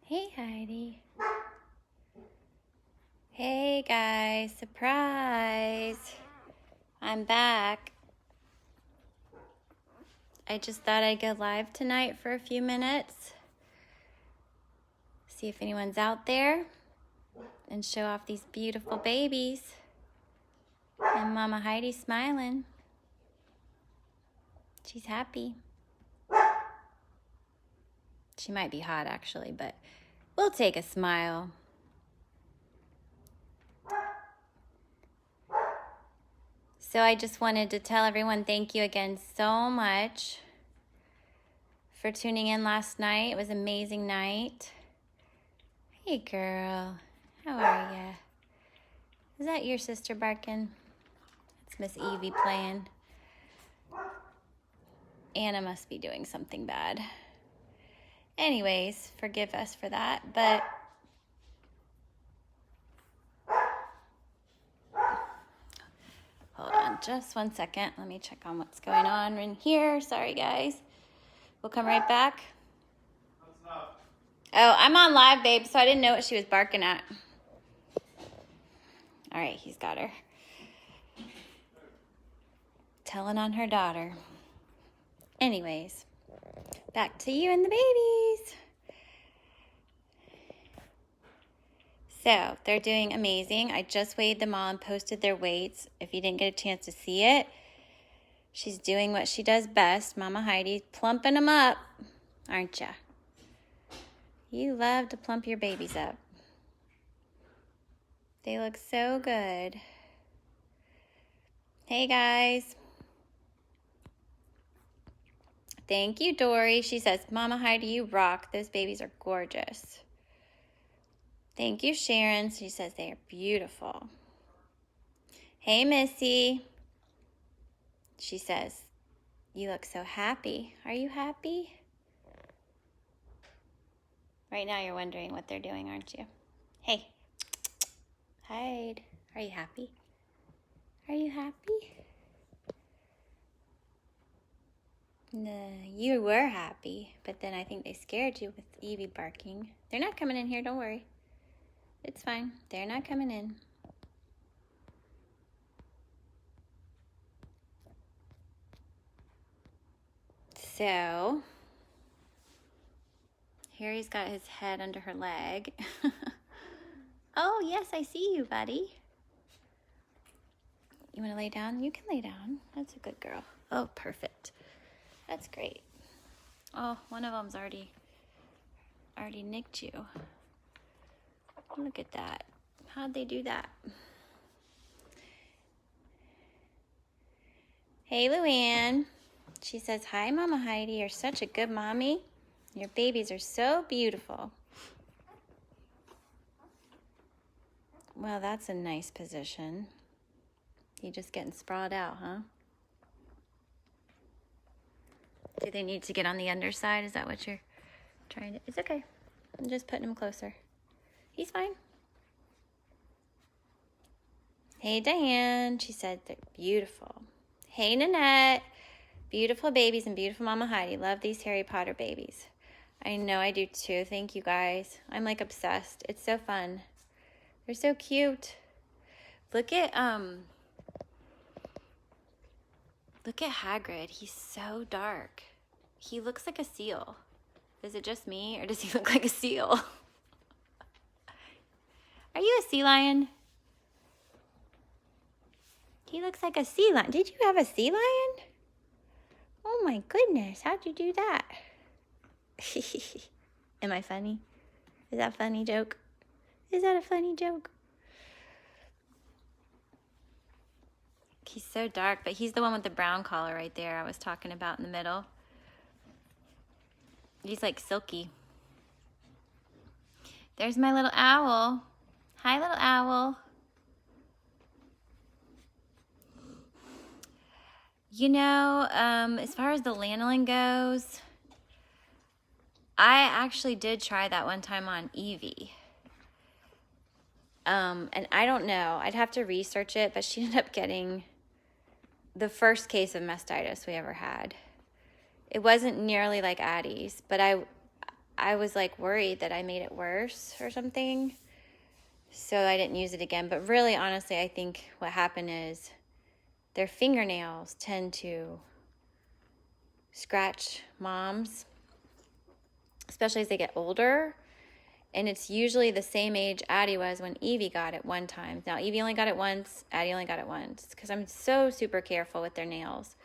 Hey, Heidi. Hey, guys. Surprise. I'm back. I just thought I'd go live tonight for a few minutes. See if anyone's out there. And show off these beautiful babies. And Mama Heidi's smiling. She's happy. She might be hot, actually, but we'll take a smile. So I just wanted to tell everyone thank you again so much for tuning in last night. It was an amazing night. Hey, girl. How are ya? Is that your sister barking? It's Miss Evie playing. Anna must be doing something bad. Anyways, forgive us for that, but hold on just 1 second. Let me check on what's going on in here. Sorry, guys. We'll come right back. What's up? Oh, I'm on live, babe, so I didn't know what she was barking at. All right, he's got her. Telling on her daughter. Anyways, back to you and the babies. So, they're doing amazing. I just weighed them all and posted their weights. If you didn't get a chance to see it, she's doing what she does best. Mama Heidi, plumping them up, aren't ya? You love to plump your babies up. They look so good. Hey, guys. Thank you, Dory. She says, Mama Heidi, you rock. Those babies are gorgeous. Thank you, Sharon. She says they are beautiful. Hey, Missy. She says, you look so happy. Are you happy? Right now you're wondering what they're doing, aren't you? Hey. Hide. Are you happy? Are you happy? No, you were happy, but then I think they scared you with Evie barking. They're not coming in here, don't worry. It's fine. They're not coming in. So, Harry's got his head under her leg. Oh, yes, I see you, buddy. You want to lay down? You can lay down. That's a good girl. Oh, perfect. That's great. Oh, one of them's already nicked you. Look at that. How'd they do that? Hey, Luann. She says, hi, Mama Heidi. You're such a good mommy. Your babies are so beautiful. Well, that's a nice position. You just getting sprawled out, huh? Do they need to get on the underside? Is that what you're trying to? It's okay. I'm just putting him closer. He's fine. Hey, Diane. She said they're beautiful. Hey, Nanette. Beautiful babies and beautiful Mama Heidi. Love these Harry Potter babies. I know I do too. Thank you, guys. I'm like obsessed. It's so fun. They're so cute. Look at Hagrid. He's so dark. He looks like a seal. Is it just me, or does he look like a seal? Are you a sea lion? He looks like a sea lion. Did you have a sea lion? Oh my goodness, how'd you do that? Am I funny? Is that a funny joke? Is that a funny joke? He's so dark, but he's the one with the brown collar right there I was talking about in the middle. He's like silky. There's my little owl. Hi, little owl. You know, as far as the lanolin goes, I actually did try that one time on Evie. And I don't know. I'd have to research it, but she ended up getting the first case of mastitis we ever had. It wasn't nearly like Addie's, but I was like worried that I made it worse or something. So I didn't use it again. But really, honestly, I think what happened is their fingernails tend to scratch moms, especially as they get older. And it's usually the same age Addie was when Evie got it one time. Now, Evie only got it once. Addie only got it once. Because I'm so super careful with their nails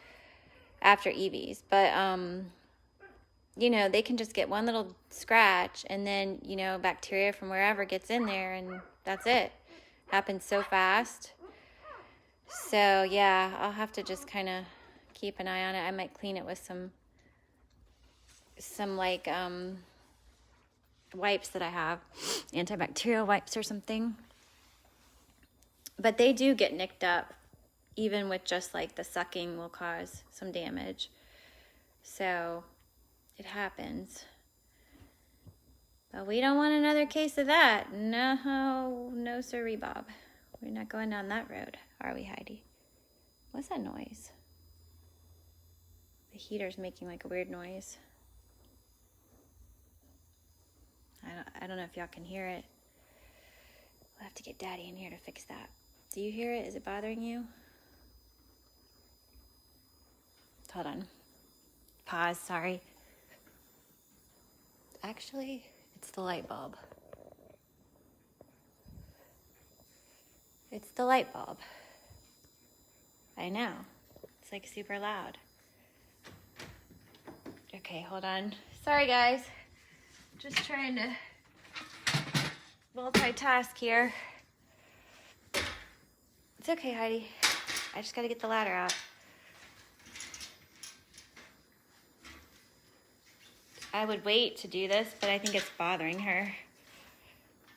after Evie's. But, you know, they can just get one little scratch. And then, you know, bacteria from wherever gets in there. And that's it. Happens so fast. So, yeah, I'll have to just kind of keep an eye on it. I might clean it with some like, wipes that I have, antibacterial wipes or something. But they do get nicked up, even with just like the sucking will cause some damage. So it happens. But we don't want another case of that. No sirree, Bob. We're not going down that road, are we, Heidi? What's that noise? The heater's making like a weird noise. I don't know if y'all can hear it. We'll have to get Daddy in here to fix that. Do you hear it? Is it bothering you? Hold on. Pause, sorry. Actually, it's the light bulb. It's the light bulb. I know. It's like super loud. Okay, hold on. Sorry, guys. Just trying to multitask here. It's okay, Heidi. I just got to get the ladder out. I would wait to do this, but I think it's bothering her.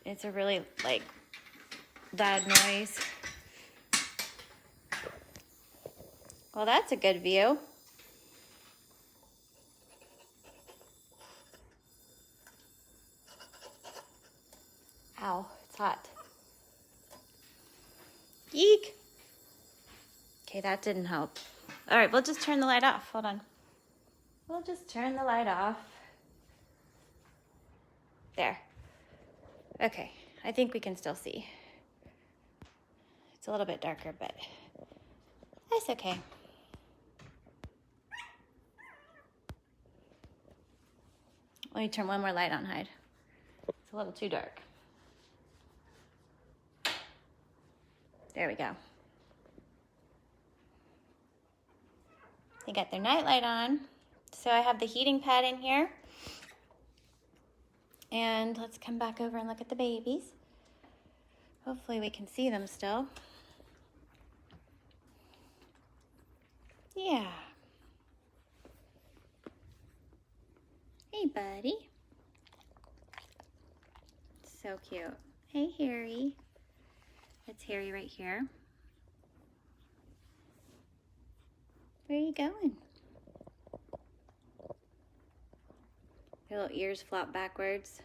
It's a really, like, loud noise. Well, that's a good view. Ow, it's hot. Eek! Okay, that didn't help. All right, we'll just turn the light off. Hold on. We'll just turn the light off. There. Okay, I think we can still see. It's a little bit darker, but that's okay. Let me turn one more light on, Hyde. It's a little too dark. There we go. They got their night light on. So I have the heating pad in here. And let's come back over and look at the babies. Hopefully we can see them still. Yeah. Hey, buddy. So cute. Hey, Harry. That's Harry right here. Where are you going? Their little ears flop backwards.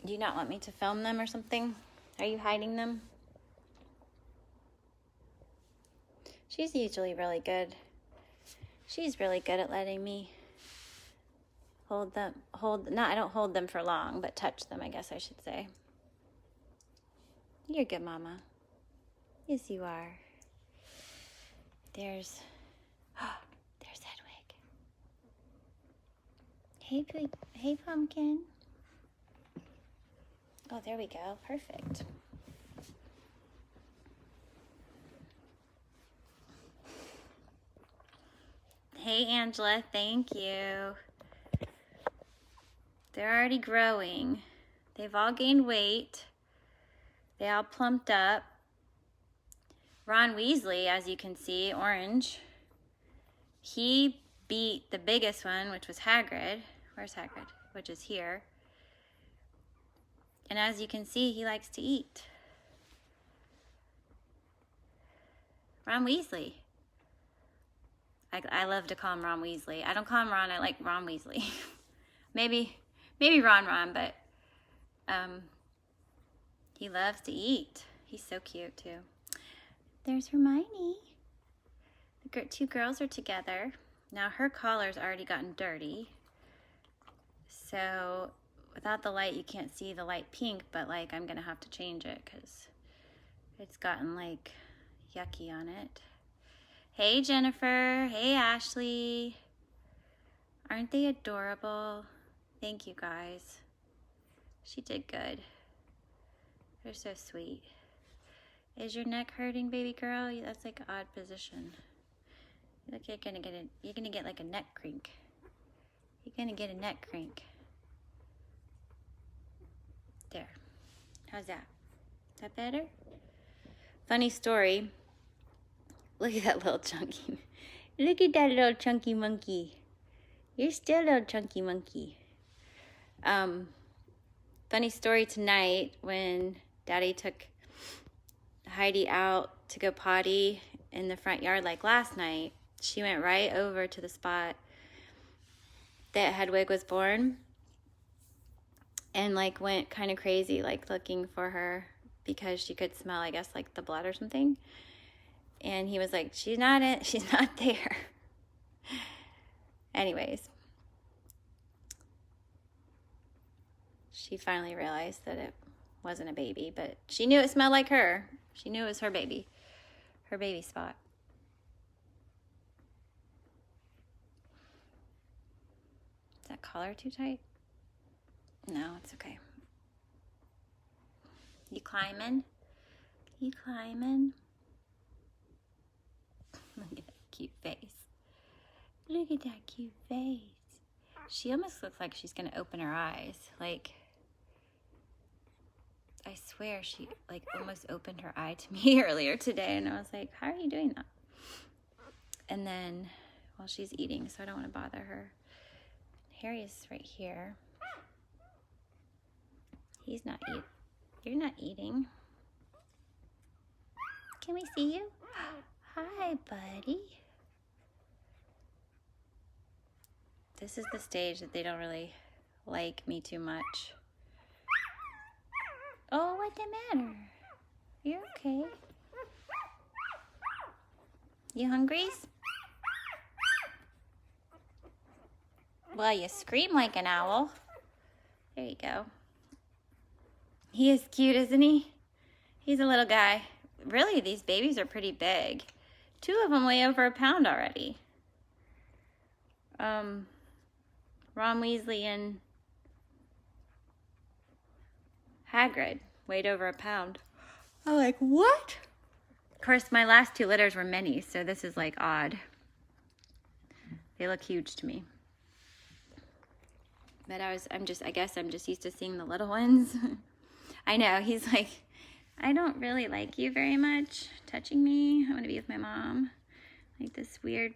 Do you not want me to film them or something? Are you hiding them? She's usually really good. She's really good at letting me I don't hold them for long, but touch them, I guess I should say. You're good, Mama. Yes, you are. There's Hedwig. Hey, Pumpkin. Oh, there we go. Perfect. Hey, Angela. Thank you. They're already growing. They've all gained weight. They all plumped up. Ron Weasley, as you can see, orange, he beat the biggest one, which was Hagrid. Where's Hagrid? Which is here. And as you can see, he likes to eat. Ron Weasley. I love to call him Ron Weasley. I don't call him Ron, I like Ron Weasley. Maybe Ron, but he loves to eat. He's so cute too. There's Hermione. The two girls are together. Now her collar's already gotten dirty. So without the light, you can't see the light pink, but like I'm gonna have to change it because it's gotten like yucky on it. Hey Jennifer, hey Ashley. Aren't they adorable? Thank you guys. She did good. They're so sweet. Is your neck hurting, baby girl? That's like an odd position. Look, you're gonna get like a neck crink. You're gonna get a neck crink. There. How's that? Is that better? Funny story. Look at that little chunky. Look at that little chunky monkey. You're still a little chunky monkey. Funny story tonight when Daddy took Heidi out to go potty in the front yard like last night. She went right over to the spot that Hedwig was born and like went kind of crazy, like looking for her because she could smell, I guess, like the blood or something. And he was like, she's not there. Anyways, she finally realized that it wasn't a baby, but she knew it smelled like her. She knew it was her baby spot. Is that collar too tight? No, it's okay. You climbing? You climbing? Look at that cute face. Look at that cute face. She almost looks like she's gonna open her eyes. Like, I swear she like almost opened her eye to me earlier today, and I was like, how are you doing that? And then, well, she's eating, so I don't want to bother her. Harry's right here. He's not eating. You're not eating. Can we see you? Hi, buddy. This is the stage that they don't really like me too much. Oh, what's the matter? You're okay. You hungry? Well, you scream like an owl. There you go. He is cute, isn't he? He's a little guy. Really, these babies are pretty big. 2 of them weigh over a pound already. Ron Weasley and Hagrid weighed over a pound. I'm like, what? Of course, my last 2 litters were minis, so this is like odd. They look huge to me. But I guess I'm just used to seeing the little ones. I know, he's like, I don't really like you very much touching me. I want to be with my mom. Like this weird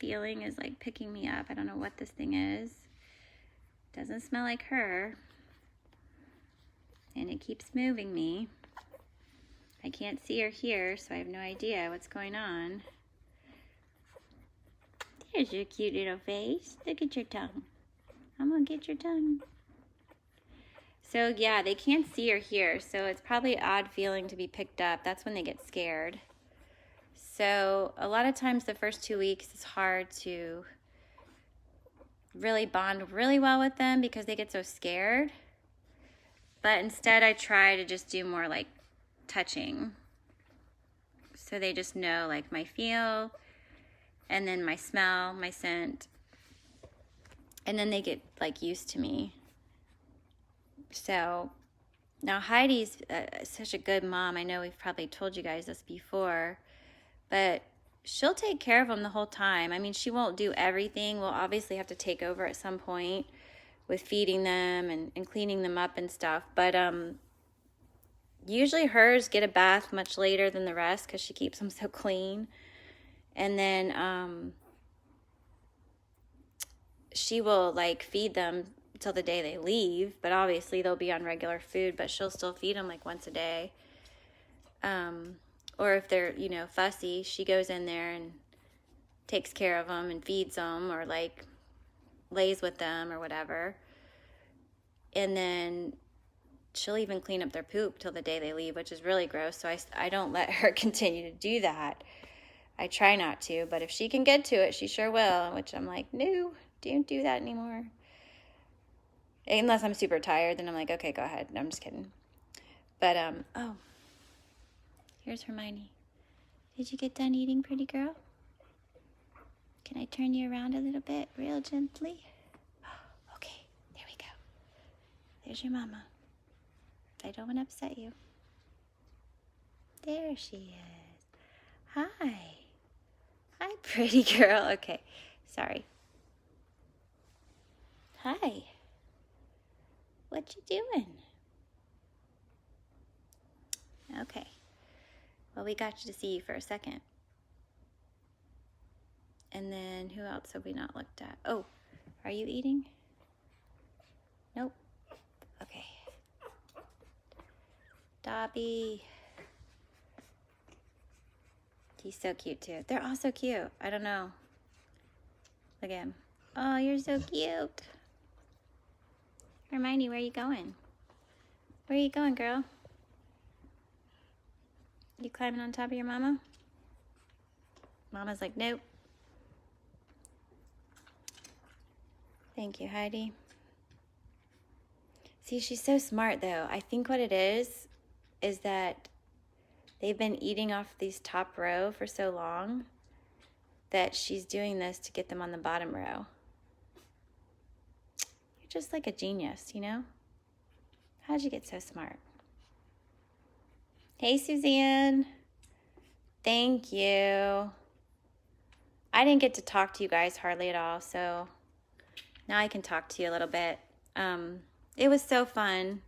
feeling is like picking me up. I don't know what this thing is. Doesn't smell like her. And it keeps moving me. I can't see or hear, so I have no idea what's going on. There's your cute little face. Look at your tongue. I'm gonna get your tongue. So yeah, they can't see or hear, so it's probably an odd feeling to be picked up. That's when they get scared. So a lot of times the first 2 weeks it's hard to really bond really well with them because they get so scared. But instead I try to just do more like touching. So they just know like my feel and then my smell, my scent. And then they get like used to me. So now Heidi's such a good mom. I know we've probably told you guys this before, but she'll take care of them the whole time. I mean, she won't do everything. We'll obviously have to take over at some point with feeding them and cleaning them up and stuff. But usually hers get a bath much later than the rest because she keeps them so clean. And then she will like feed them till the day they leave, but obviously they'll be on regular food, but she'll still feed them like once a day. Or if they're, you know, fussy, she goes in there and takes care of them and feeds them or like lays with them or whatever. And then she'll even clean up their poop till the day they leave, which is really gross. So I don't let her continue to do that. I try not to, but if she can get to it, she sure will, which I'm like, no, don't do that anymore. Unless I'm super tired, then I'm like, okay, go ahead. No, I'm just kidding. But, oh, here's Hermione. Did you get done eating, pretty girl? Can I turn you around a little bit, real gently? Okay, there we go. There's your mama. I don't want to upset you. There she is. Hi. Hi, pretty girl. Okay, sorry. Hi. What you doing? Okay. Well, we got you to see you for a second. And then who else have we not looked at? Oh, are you eating? Nope. Okay. Dobby. He's so cute too. They're all so cute. I don't know. Look at him. Oh, you're so cute. Hermione, where are you going? Where are you going, girl? You climbing on top of your mama? Mama's like, nope. Thank you, Heidi. See, she's so smart, though. I think what it is that they've been eating off these top row for so long that she's doing this to get them on the bottom row. You're just like a genius, you know? How'd you get so smart? Hey, Suzanne. Thank you. I didn't get to talk to you guys hardly at all, so now I can talk to you a little bit. It was so fun.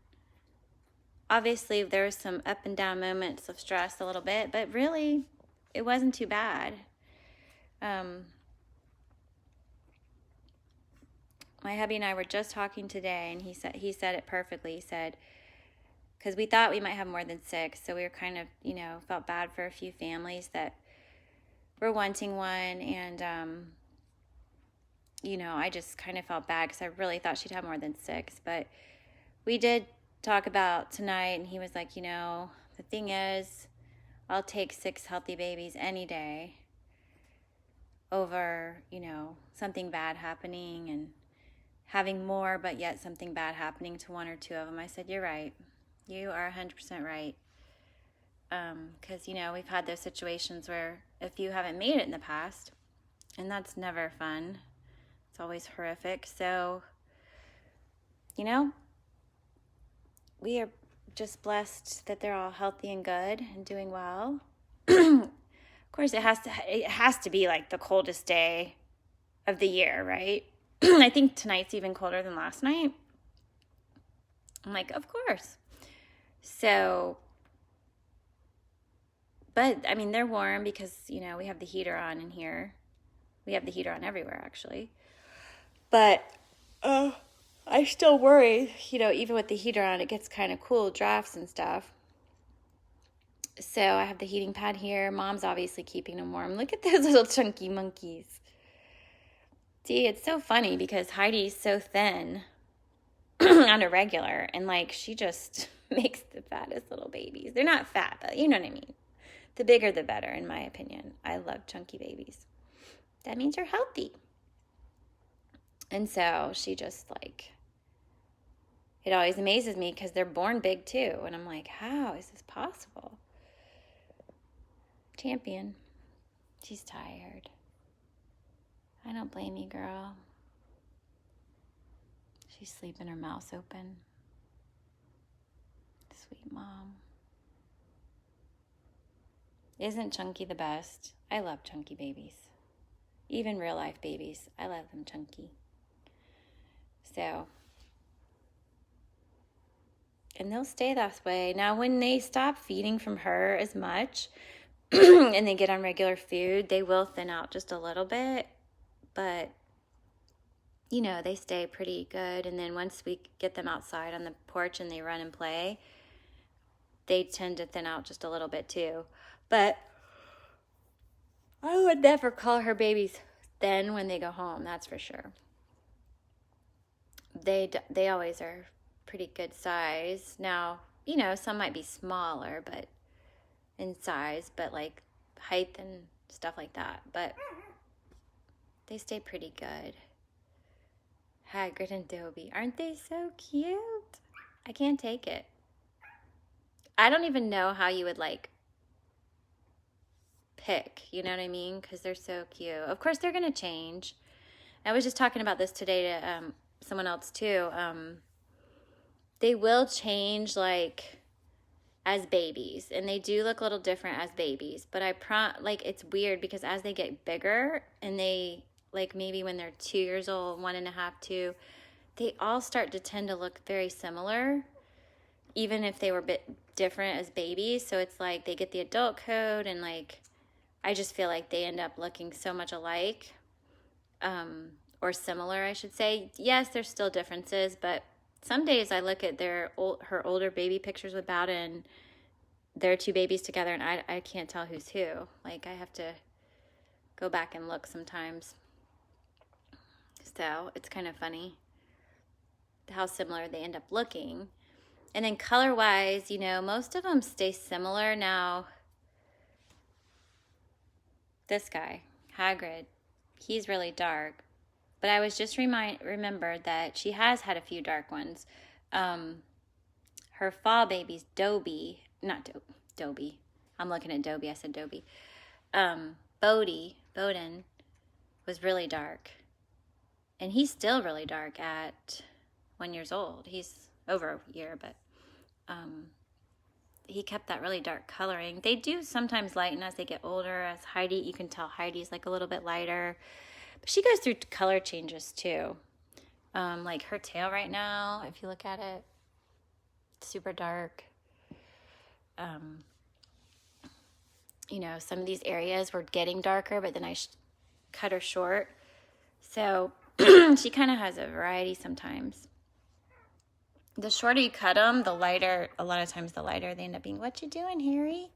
Obviously, there was some up and down moments of stress a little bit, but really, it wasn't too bad. My hubby and I were just talking today, and he said it perfectly. He said, because we thought we might have more than 6, so we were kind of, felt bad for a few families that were wanting one, and, I just kind of felt bad because I really thought she'd have more than 6, but we did talk about tonight, and he was like, the thing is, I'll take 6 healthy babies any day over, something bad happening and having more, but yet something bad happening to 1 or 2 of them. I said, you're right. You are 100% right. Because, we've had those situations where a few haven't made it in the past, and that's never fun. It's always horrific. So, we are just blessed that they're all healthy and good and doing well. Of course, it has to be like the coldest day of the year, right? I think tonight's even colder than last night. I'm like, of course. So, but I mean, they're warm because, we have the heater on in here. We have the heater on everywhere, actually. But I still worry, even with the heater on, it gets kind of cool, drafts and stuff. So I have the heating pad here. Mom's obviously keeping them warm. Look at those little chunky monkeys. See, it's so funny because Heidi's so thin on a regular, and she just makes the fattest little babies. They're not fat, but you know what I mean. The bigger the better, in my opinion. I love chunky babies. That means you're healthy. And so she just it always amazes me because they're born big too. And I'm like, how is this possible? Champion. She's tired. I don't blame you, girl. She's sleeping her mouth open. Sweet mom. Isn't Chunky the best? I love chunky babies. Even real life babies. I love them chunky. So, and they'll stay that way. Now, when they stop feeding from her as much and they get on regular food, they will thin out just a little bit. But, they stay pretty good. And then once we get them outside on the porch and they run and play, they tend to thin out just a little bit too. But I would never call her babies thin when they go home, that's for sure. They always are pretty good size. Now, some might be smaller, but in size, but height and stuff like that. But they stay pretty good. Hagrid and Dobie. Aren't they so cute? I can't take it. I don't even know how you would like pick, you know what I mean? Because they're so cute. Of course, they're going to change. I was just talking about this today to someone else too. They will change like as babies, and they do look a little different as babies. But like it's weird because as they get bigger and they like maybe when they're 2 years old, 1.5, 2, they all start to tend to look very similar, even if they were a bit different as babies. So it's like they get the adult coat, and like I just feel like they end up looking so much alike, or similar, I should say. Yes, there's still differences, but some days I look at her older baby pictures with Bowden, and they're two babies together, and I can't tell who's who. Like, I have to go back and look sometimes. So it's kind of funny how similar they end up looking. And then color-wise, you know, most of them stay similar. Now, this guy, Hagrid, he's really dark. But I was just remembered that she has had a few dark ones. Her fall baby's Dobie, not Dobie. I'm looking at Dobie. I said Dobie. Bowden was really dark. And he's still really dark at 1 year old. He's over a year, but he kept that really dark coloring. They do sometimes lighten as they get older. As Heidi, you can tell Heidi's like a little bit lighter. But she goes through color changes too. Like her tail right now, if you look at it, super dark. You know, some of these areas were getting darker, but then I cut her short. So she kind of has a variety sometimes. The shorter you cut them, the lighter, a lot of times the lighter they end up being. What you doing, Harry?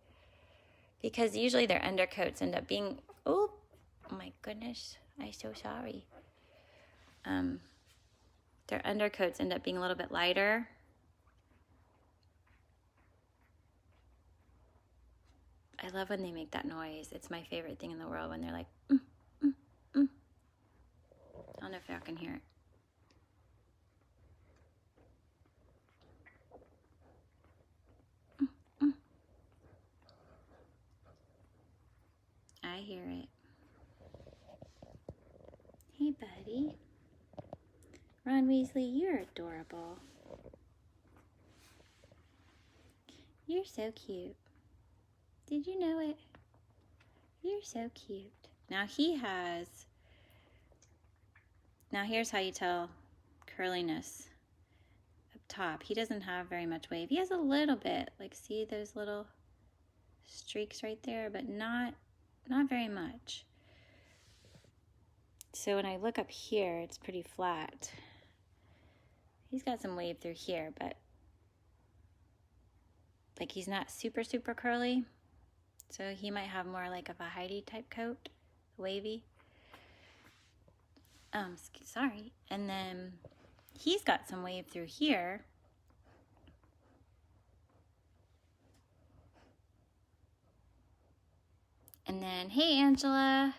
Because usually their undercoats end up being, oh my goodness, I'm so sorry. Their undercoats end up being a little bit lighter. I love when they make that noise. It's my favorite thing in the world when they're like, I don't know if y'all can hear it. I hear it. Hey, buddy. Ron Weasley, you're adorable. You're so cute. Did you know it? You're so cute. Now here's how you tell curliness up top. He doesn't have very much wave. He has a little bit. Like, see those little streaks right there, but not very much. So when I look up here, it's pretty flat. He's got some wave through here, but like he's not super, super curly. So he might have more like of a Heidi type coat, wavy. Sorry. And then he's got some wave through here. And then, hey, Angela.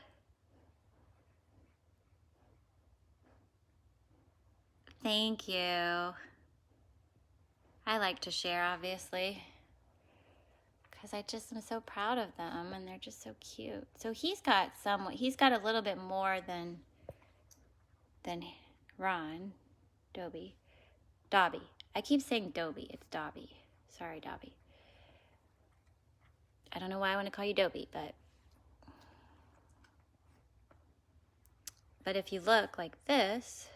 Thank you. I like to share, obviously, because I just am so proud of them, and they're just so cute. So he's got a little bit more than Ron, Dobie. I keep saying Dobie. It's Dobby. Sorry, Dobby. I don't know why I want to call you Dobie, but if you look like this,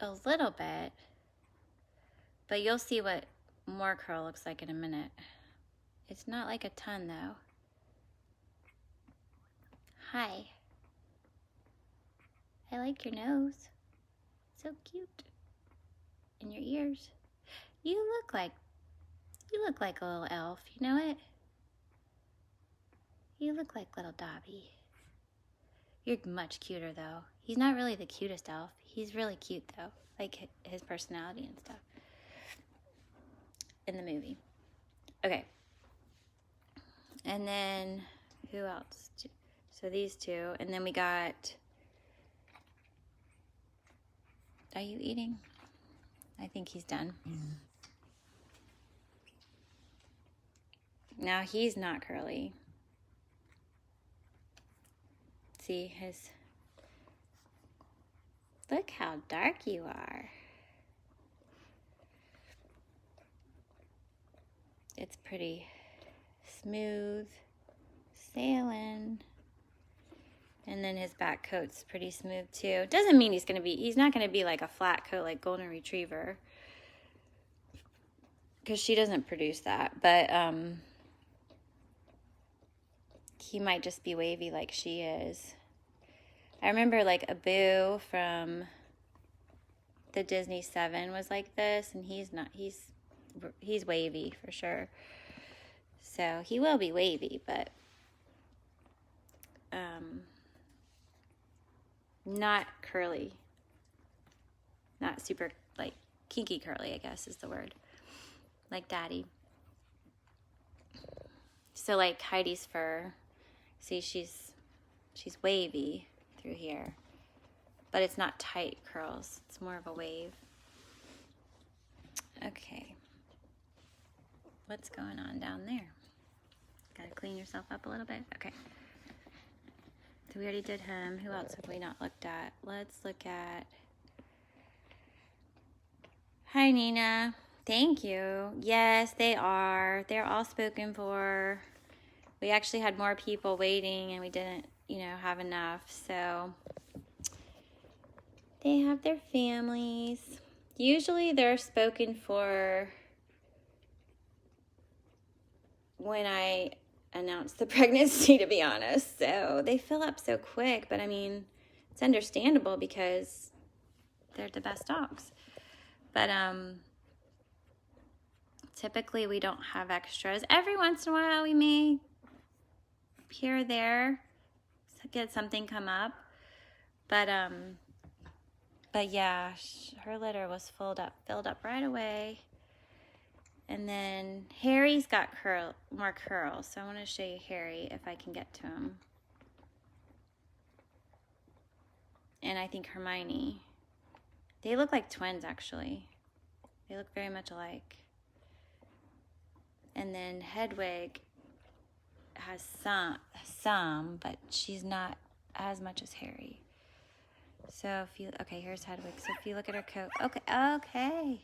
a little bit, but you'll see what more curl looks like in a minute. It's not like a ton though. Hi. I like your nose. So cute. And your ears. You look like a little elf, you know it? You look like little Dobby. You're much cuter though. He's not really the cutest elf. He's really cute though. Like his personality and stuff. In the movie. Okay. And then, who else? So these two. And then we got... Are you eating? I think he's done. Now he's not curly. See his... Look how dark you are. It's pretty smooth sailing. And then his back coat's pretty smooth too. Doesn't mean he's not gonna be like a flat coat like Golden Retriever, because she doesn't produce that, but he might just be wavy like she is. I remember like Abu from the Disney 7 was like this, and he's not, he's wavy for sure. So he will be wavy, but not curly. Not super, like, kinky curly, I guess is the word. Like Daddy. So like Heidi's fur, see, she's wavy through here, but it's not tight curls. It's more of a wave. Okay. What's going on down there? Gotta clean yourself up a little bit. Okay. So we already did him. Who else have we not looked at? Let's look at... Hi, Nina. Thank you. Yes, they are. They're all spoken for. We actually had more people waiting, and we didn't, have enough. So they have their families. Usually they're spoken for when I announce the pregnancy, to be honest. So they fill up so quick, but I mean, it's understandable because they're the best dogs. But typically we don't have extras. Every once in a while we may here or there get something come up. But yeah, her litter was filled up right away. And then Harry's got more curls, so I want to show you Harry if I can get to him. And I think Hermione. They look like twins, actually. They look very much alike. And then Hedwig has some, but she's not as much as Harry. So if you, okay, here's Hedwig. So if you look at her coat, okay.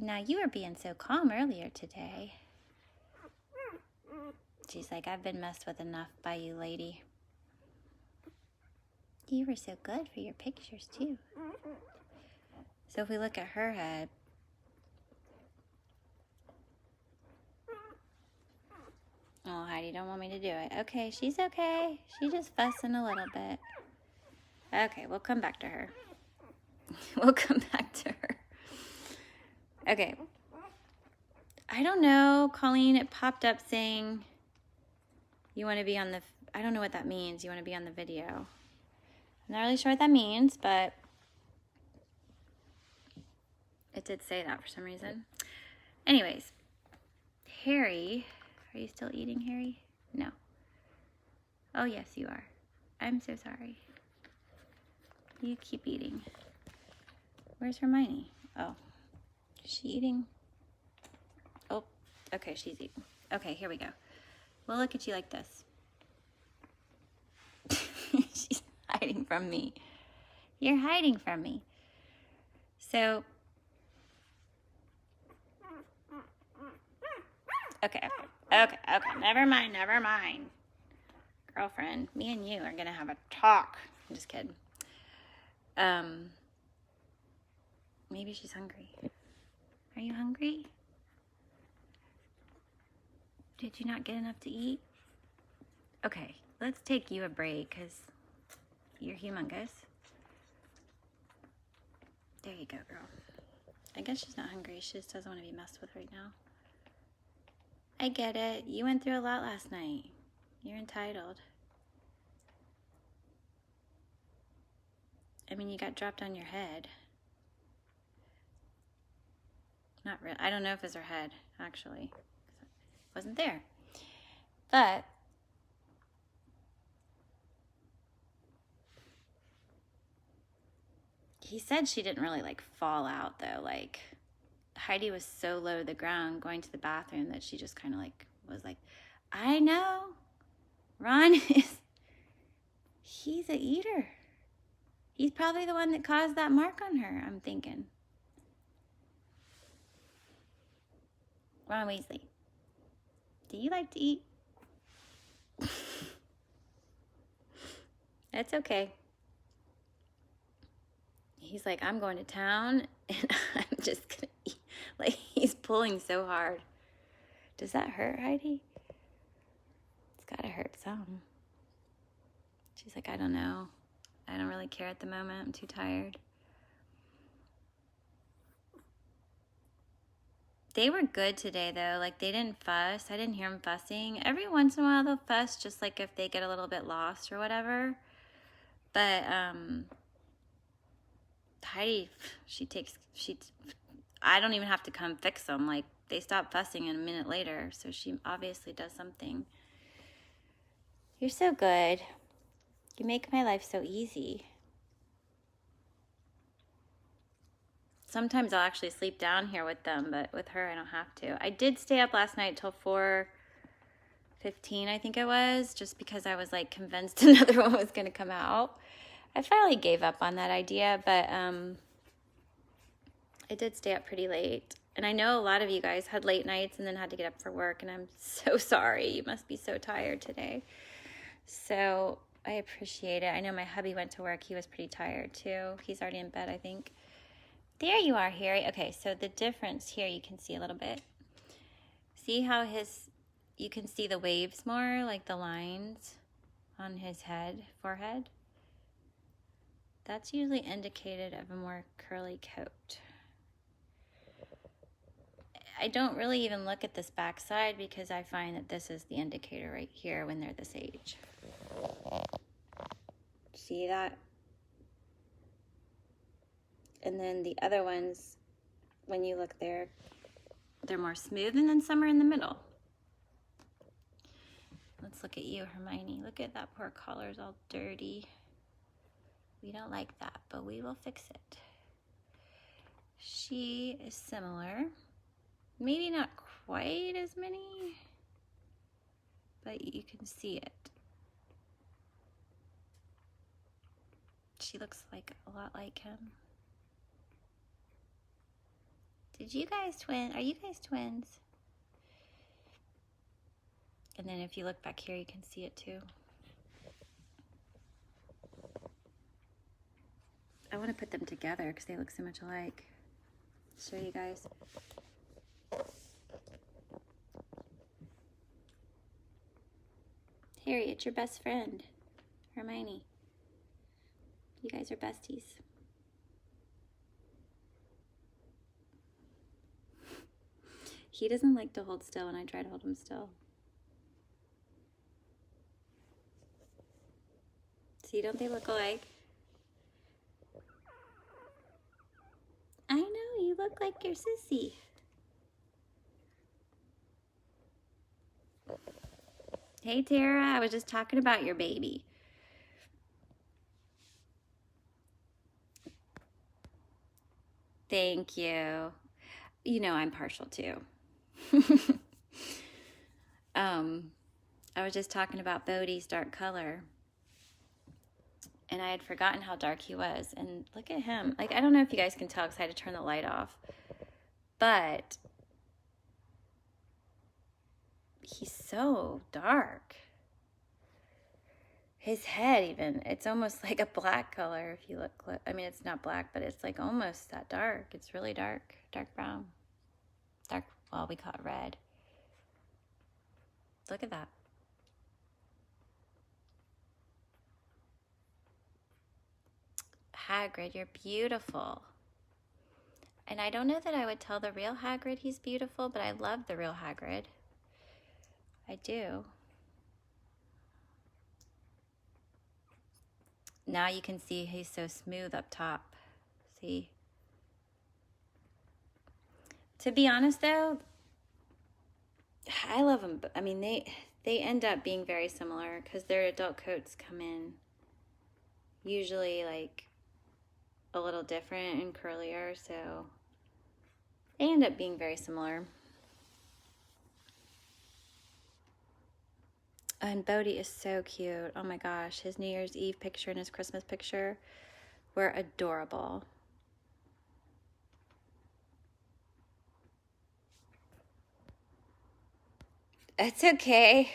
Now, you were being so calm earlier today. She's like, I've been messed with enough by you, lady. You were so good for your pictures, too. So if we look at her head. Oh, Heidi don't want me to do it. Okay, she's okay. She's just fussing a little bit. Okay, we'll come back to her. We'll come back to her. Okay. I don't know, Colleen, it popped up saying you want to be on the, I don't know what that means. You want to be on the video. I'm not really sure what that means, but it did say that for some reason. Anyways, Harry, are you still eating, Harry? No. Oh, yes, you are. I'm so sorry. You keep eating. Where's Hermione? Oh. Is she eating? Oh, okay, she's eating. Okay, here we go. We'll look at you like this. She's hiding from me. You're hiding from me. So, okay. Never mind. Girlfriend, me and you are going to have a talk. I'm just kidding. Maybe she's hungry. Are you hungry? Did you not get enough to eat? Okay, let's take you a break because you're humongous. There you go, girl. I guess she's not hungry. She just doesn't want to be messed with right now. I get it. You went through a lot last night. You're entitled. I mean, you got dropped on your head. Not really. I don't know if it's her head, actually. It wasn't there. But he said she didn't really like fall out though. Like Heidi was so low to the ground going to the bathroom that she just kind of like was like, I know. Ron he's a eater. He's probably the one that caused that mark on her, I'm thinking. Ron Weasley, do you like to eat? That's okay. He's like, I'm going to town and I'm just gonna eat. Like, he's pulling so hard. Does that hurt, Heidi? It's gotta hurt some. She's like, I don't know. I don't really care at the moment. I'm too tired. They were good today, though. Like, they didn't fuss. I didn't hear them fussing. Every once in a while, they'll fuss, just like if they get a little bit lost or whatever. But, Heidi, I don't even have to come fix them. Like, they stop fussing a minute later, so she obviously does something. You're so good. You make my life so easy. Sometimes I'll actually sleep down here with them, but with her, I don't have to. I did stay up last night till 4:15, I think it was, just because I was, like, convinced another one was going to come out. I finally gave up on that idea, but I did stay up pretty late. And I know a lot of you guys had late nights and then had to get up for work, and I'm so sorry. You must be so tired today. So I appreciate it. I know my hubby went to work. He was pretty tired, too. He's already in bed, I think. There you are, Harry. Okay, so the difference here you can see a little bit. See how you can see the waves more, like the lines on his forehead? That's usually indicated of a more curly coat. I don't really even look at this back side because I find that this is the indicator right here when they're this age. See that? And then the other ones, when you look there, they're more smooth, and then some are in the middle. Let's look at you, Hermione. Look at that poor collar's all dirty. We don't like that, but we will fix it. She is similar. Maybe not quite as many, but you can see it. She looks like a lot like him. Did you guys twin? Are you guys twins? And then if you look back here, you can see it too. I want to put them together because they look so much alike. Show you guys. Harry, it's your best friend, Hermione. You guys are besties. He doesn't like to hold still, and I try to hold him still. See, don't they look alike? I know, you look like your sissy. Hey, Tara, I was just talking about your baby. Thank you. You know I'm partial too. I was just talking about Bodhi's dark color. And I had forgotten how dark he was. And look at him. Like, I don't know if you guys can tell because I had to turn the light off. But he's so dark. His head even, it's almost like a black color if you look. I mean, it's not black, but it's like almost that dark. It's really dark. Dark brown. Dark, well, we call it red. Look at that. Hagrid, you're beautiful. And I don't know that I would tell the real Hagrid he's beautiful, but I love the real Hagrid. I do. Now you can see he's so smooth up top. See? To be honest, though, I love them. I mean, they end up being very similar because their adult coats come in usually like a little different and curlier, so they end up being very similar. And Bodhi is so cute. Oh my gosh, his New Year's Eve picture and his Christmas picture were adorable. It's okay.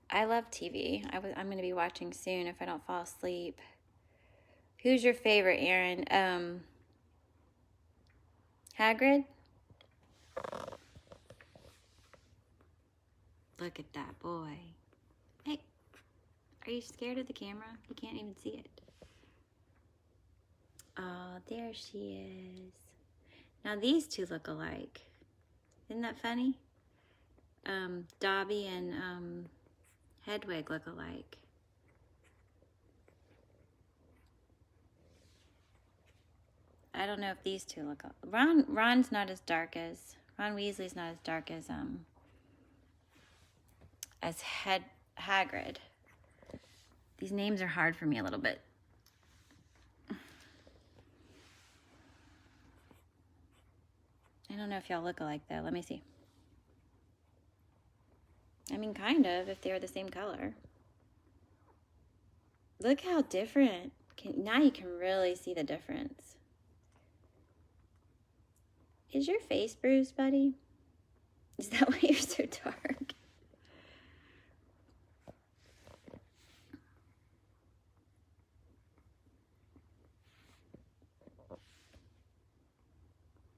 I love TV. I'm going to be watching soon if I don't fall asleep. Who's your favorite, Aaron? Hagrid? Look at that boy. Hey, are you scared of the camera? You can't even see it. Oh, there she is. Now these two look alike. Isn't that funny? Dobby and Hedwig look alike. I don't know if these two look alike. Ron's not as dark as... Ron Weasley's not as dark as Hagrid. These names are hard for me a little bit. I don't know if y'all look alike though. Let me see. I mean, kind of, if they were the same color. Look how different. Now you can really see the difference. Is your face bruised, buddy? Is that why you're so dark?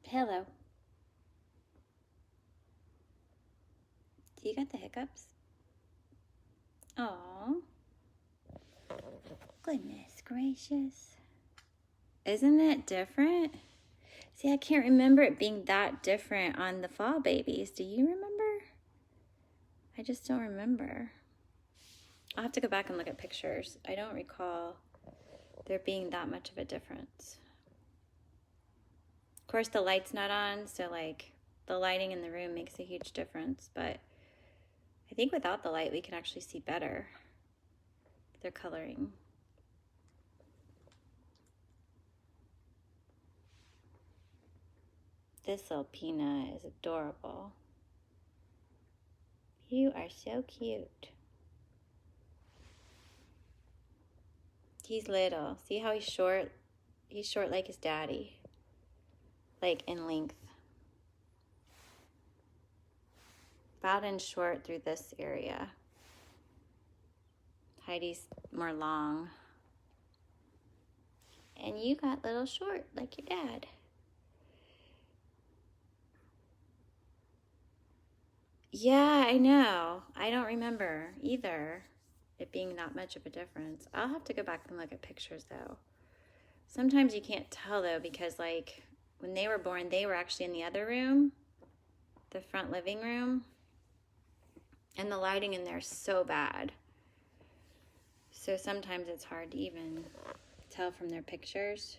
Hello. Do you got the hiccups? Aww. Goodness gracious. Isn't it different? See, I can't remember it being that different on the fall babies. Do you remember? I just don't remember. I'll have to go back and look at pictures. I don't recall there being that much of a difference. Of course, the light's not on, so like the lighting in the room makes a huge difference, but I think without the light, we can actually see better their coloring. This little peanut is adorable. You are so cute. He's little. See how he's short? He's short like his daddy. Like in length. Bowden's short through this area. Heidi's more long. And you got little short like your dad. Yeah, I know. I don't remember either it being that much of a difference. I'll have to go back and look at pictures though. Sometimes you can't tell though because like when they were born, they were actually in the other room, the front living room. And the lighting in there is so bad. So sometimes it's hard to even tell from their pictures.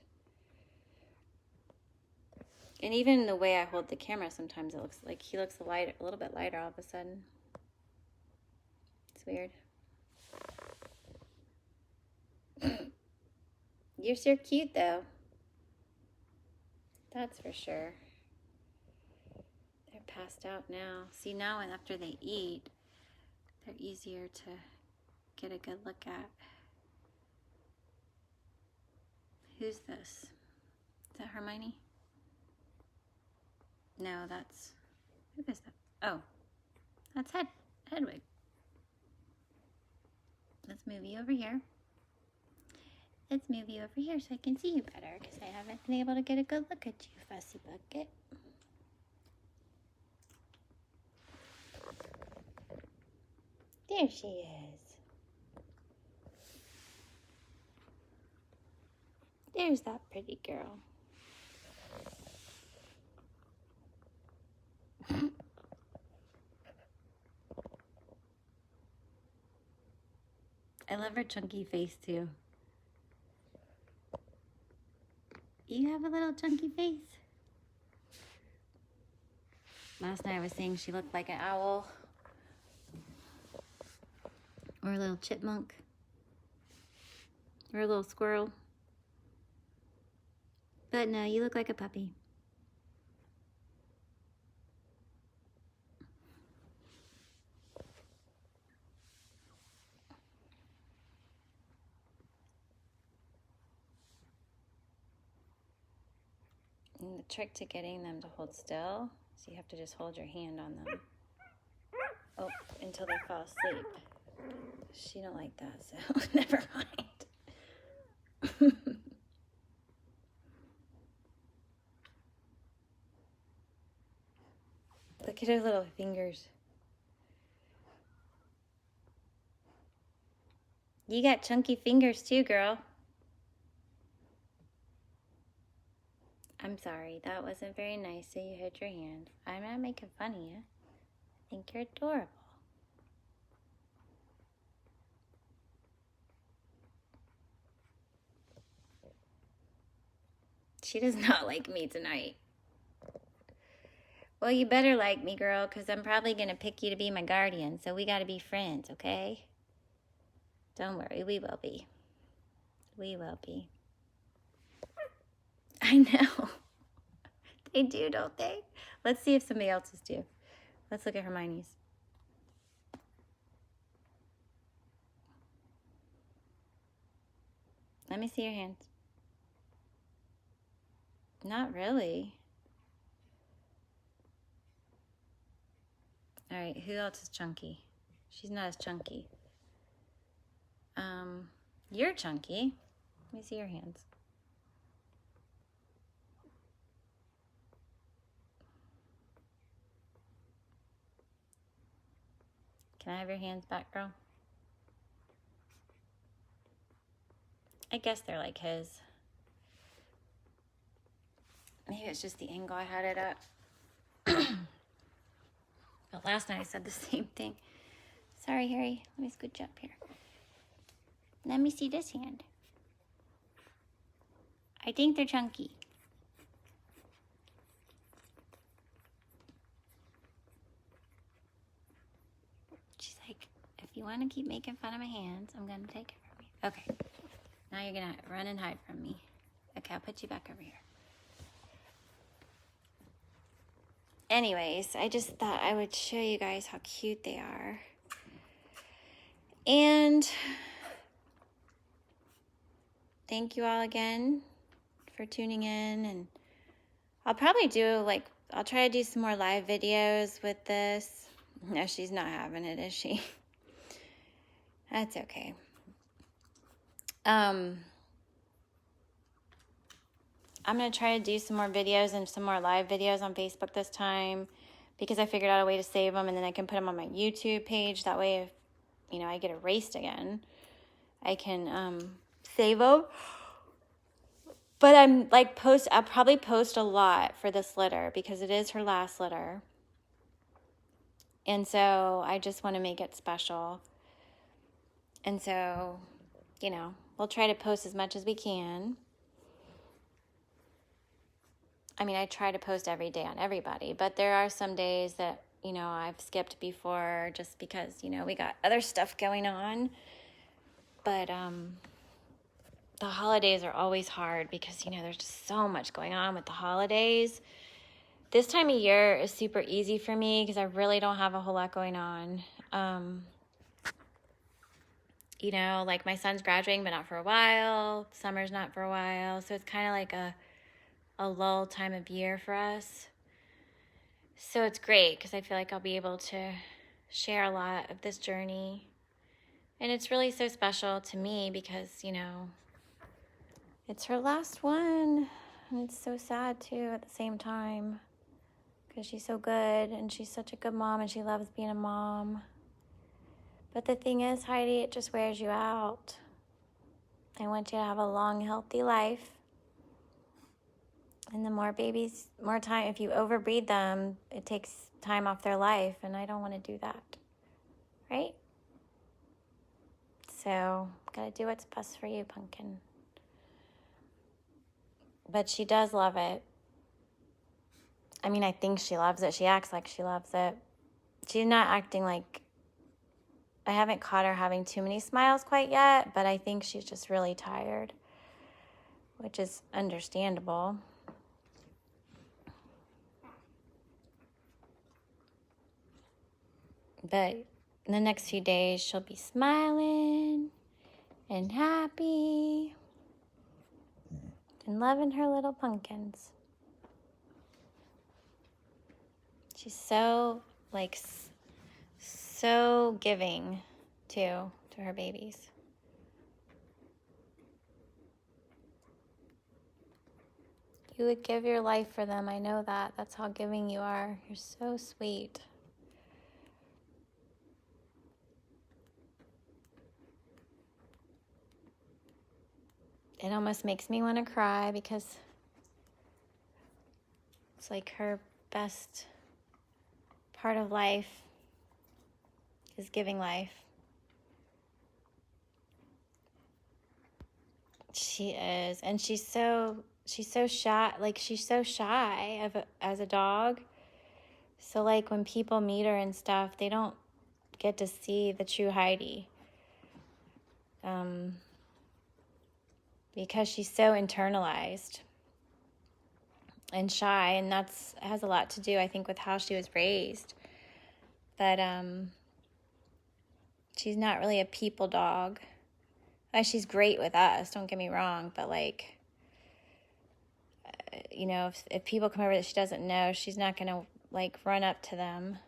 And even the way I hold the camera, sometimes it looks like he looks a little bit lighter all of a sudden. It's weird. You're so cute though. That's for sure. They're passed out now. See, now and after they eat, they're easier to get a good look at. Who's this? Is that Hermione? No, that's... Who is that? Oh, that's Hedwig. Let's move you over here. Let's move you over here so I can see you better because I haven't been able to get a good look at you, fussy bucket. There she is. There's that pretty girl. I love her chunky face too. You have a little chunky face. Last night I was saying she looked like an owl or a little chipmunk or a little squirrel. But no, you look like a puppy. And the trick to getting them to hold still, so you have to just hold your hand on them. Oh, until they fall asleep. She don't like that, so never mind. Look at her little fingers. You got chunky fingers too, girl. I'm sorry, that wasn't very nice, so you hit your hand. I'm not making fun of you. I think you're adorable. She does not like me tonight. Well, you better like me, girl, because I'm probably going to pick you to be my guardian, so we got to be friends, okay? Don't worry, we will be. We will be. I know. They do, don't they? Let's see if somebody else's do. Let's look at Hermione's. Let me see your hands. Not really. All right, who else is chunky? She's not as chunky. You're chunky. Let me see your hands. Can I have your hands back, girl? I guess they're like his. Maybe it's just the angle I had it up. But last night I said the same thing. Sorry, Harry. Let me scooch up here. Let me see this hand. I think they're chunky. She's like, if you want to keep making fun of my hands, I'm going to take it from you. Okay. Now you're going to run and hide from me. Okay, I'll put you back over here. Anyways, I just thought I would show you guys how cute they are. And thank you all again for tuning in. And I'll probably do, I'll try to do some more live videos with this. No, she's not having it, is she? That's okay. I'm going to try to do some more videos and some more live videos on Facebook this time because I figured out a way to save them and then I can put them on my YouTube page. That way, if, I get erased again, I can save them. But I'll probably post a lot for this litter because it is her last litter. And so I just want to make it special. And so, we'll try to post as much as we can. I mean, I try to post every day on everybody, but there are some days that, I've skipped before just because, we got other stuff going on. But the holidays are always hard because, there's just so much going on with the holidays. This time of year is super easy for me because I really don't have a whole lot going on. My son's graduating, but not for a while. Summer's not for a while. So it's kind of like a lull time of year for us. So it's great because I feel like I'll be able to share a lot of this journey. And it's really so special to me because, it's her last one. And it's so sad too at the same time because she's so good and she's such a good mom and she loves being a mom. But the thing is, Heidi, it just wears you out. I want you to have a long, healthy life. And the more babies, more time, if you overbreed them, it takes time off their life. And I don't want to do that. Right? So, gotta do what's best for you, Pumpkin. But she does love it. I mean, I think she loves it. She acts like she loves it. She's not acting like, I haven't caught her having too many smiles quite yet, but I think she's just really tired, which is understandable. But in the next few days, she'll be smiling and happy and loving her little pumpkins. She's so, like, so giving, too, to her babies. You would give your life for them. I know that. That's how giving you are. You're so sweet. It almost makes me want to cry because it's like her best part of life is giving life. She is, and she's so shy. Like, she's so shy as a dog. So, like, when people meet her and stuff, they don't get to see the true Heidi. Because she's so internalized and shy, and has a lot to do, I think, with how she was raised. But she's not really a people dog. She's great with us, don't get me wrong, but, like, you know, if people come over that she doesn't know, she's not going to, like, run up to them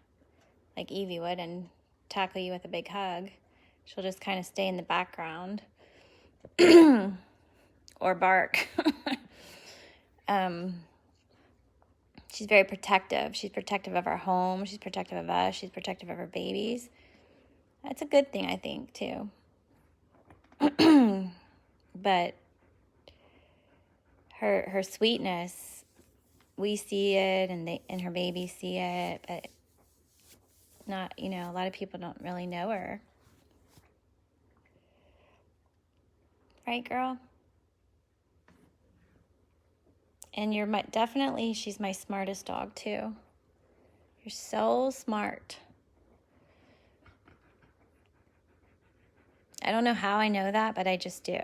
like Evie would and tackle you with a big hug. She'll just kind of stay in the background or bark. She's very protective. She's protective of our home. She's protective of us. She's protective of her babies. That's a good thing, I think, too. But her sweetness, we see it, and her babies see it, but not, you know, a lot of people don't really know her. Right, girl? And she's my smartest dog, too. You're so smart. I don't know how I know that, but I just do.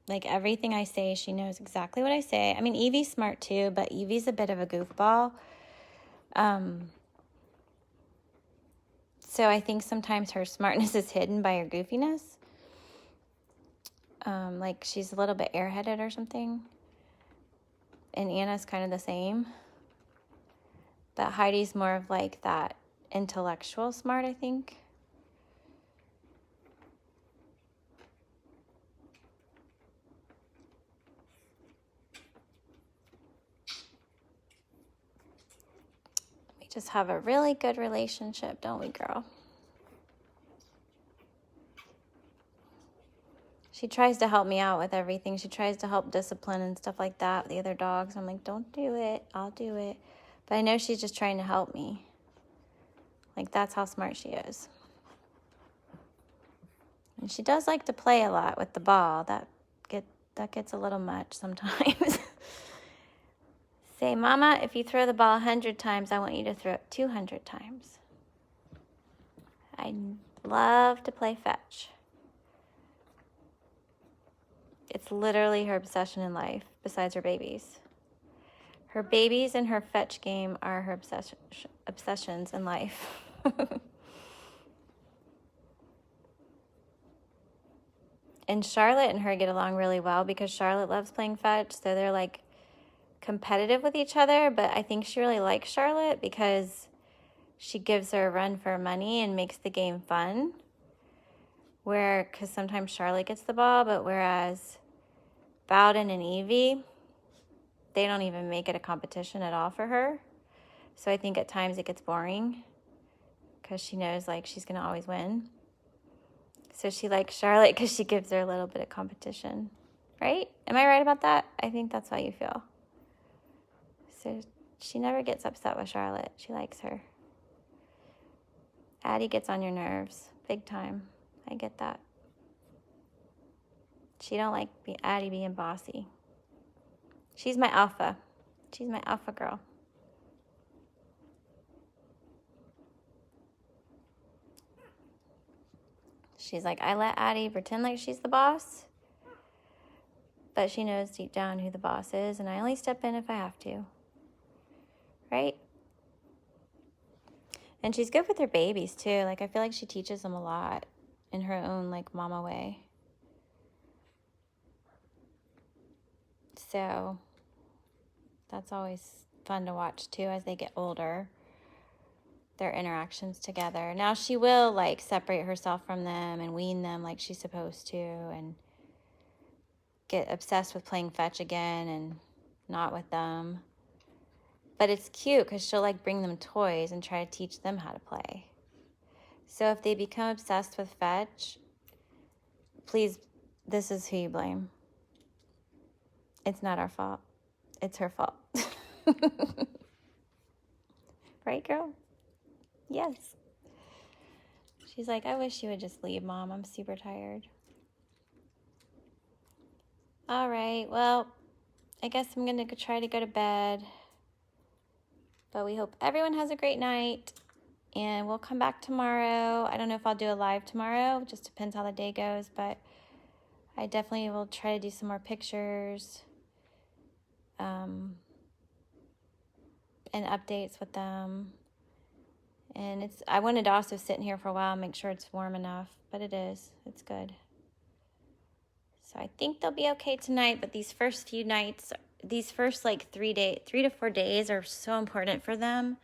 Like, everything I say, she knows exactly what I say. I mean, Evie's smart, too, but Evie's a bit of a goofball. So I think sometimes her smartness is hidden by her goofiness. Like, she's a little bit airheaded or something. And Anna's kind of the same. But Heidi's more of, like, that intellectual smart, I think. We just have a really good relationship, don't we, girl? She tries to help me out with everything. She tries to help discipline and stuff like that with the other dogs. I'm like, don't do it. I'll do it. But I know she's just trying to help me. Like, that's how smart she is. And she does like to play a lot with the ball. That gets a little much sometimes. Say, Mama, if you throw the ball 100 times, I want you to throw it 200 times. I love to play fetch. It's literally her obsession in life, besides her babies. Her babies and her fetch game are her obsessions in life. And Charlotte and her get along really well because Charlotte loves playing fetch, so they're, like, competitive with each other, but I think she really likes Charlotte because she gives her a run for her money and makes the game fun. Because sometimes Charlotte gets the ball, but whereas Bowden and Evie, they don't even make it a competition at all for her. So I think at times it gets boring because she knows, like, she's going to always win. So she likes Charlotte because she gives her a little bit of competition. Right? Am I right about that? I think that's how you feel. So she never gets upset with Charlotte. She likes her. Addie gets on your nerves. Big time. I get that. She don't like Addie being bossy. She's my alpha. She's my alpha girl. She's like, I let Addie pretend like she's the boss, but she knows deep down who the boss is, and I only step in if I have to. Right? And she's good with her babies, too. Like, I feel like she teaches them a lot in her own, like, mama way. So, that's always fun to watch, too, as they get older. Their interactions together. Now she will like separate herself from them and wean them like she's supposed to, and get obsessed with playing fetch again and not with them. But it's cute because she'll like bring them toys and try to teach them how to play. So if they become obsessed with fetch, please, this is who you blame. It's not our fault. It's her fault. Right, girl? Yes. She's like, I wish you would just leave, Mom. I'm super tired. All right, well, I guess I'm going to try to go to bed. But we hope everyone has a great night. And we'll come back tomorrow. I don't know if I'll do a live tomorrow. It just depends how the day goes. But I definitely will try to do some more pictures. And updates with them. And I wanted to also sit in here for a while and make sure it's warm enough, but it is. It's good. So I think they'll be okay tonight, but these first few nights, these first like 3 to 4 days are so important for them,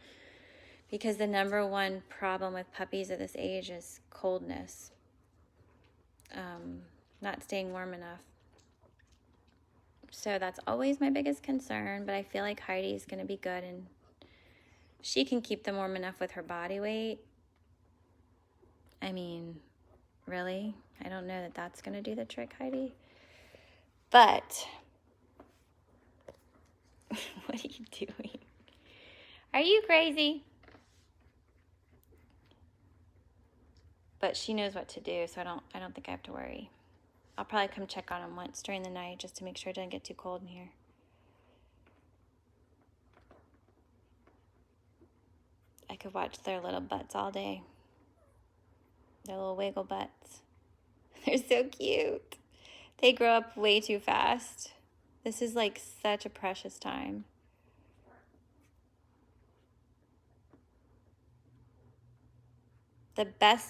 because the number one problem with puppies at this age is coldness. Not staying warm enough. So that's always my biggest concern, but I feel like Heidi is going to be good, and she can keep them warm enough with her body weight. I mean, really? I don't know that that's going to do the trick, Heidi. But, what are you doing? Are you crazy? But she knows what to do, so I don't think I have to worry. I'll probably come check on them once during the night just to make sure it doesn't get too cold in here. I could watch their little butts all day. Their little wiggle butts. They're so cute. They grow up way too fast. This is like such a precious time.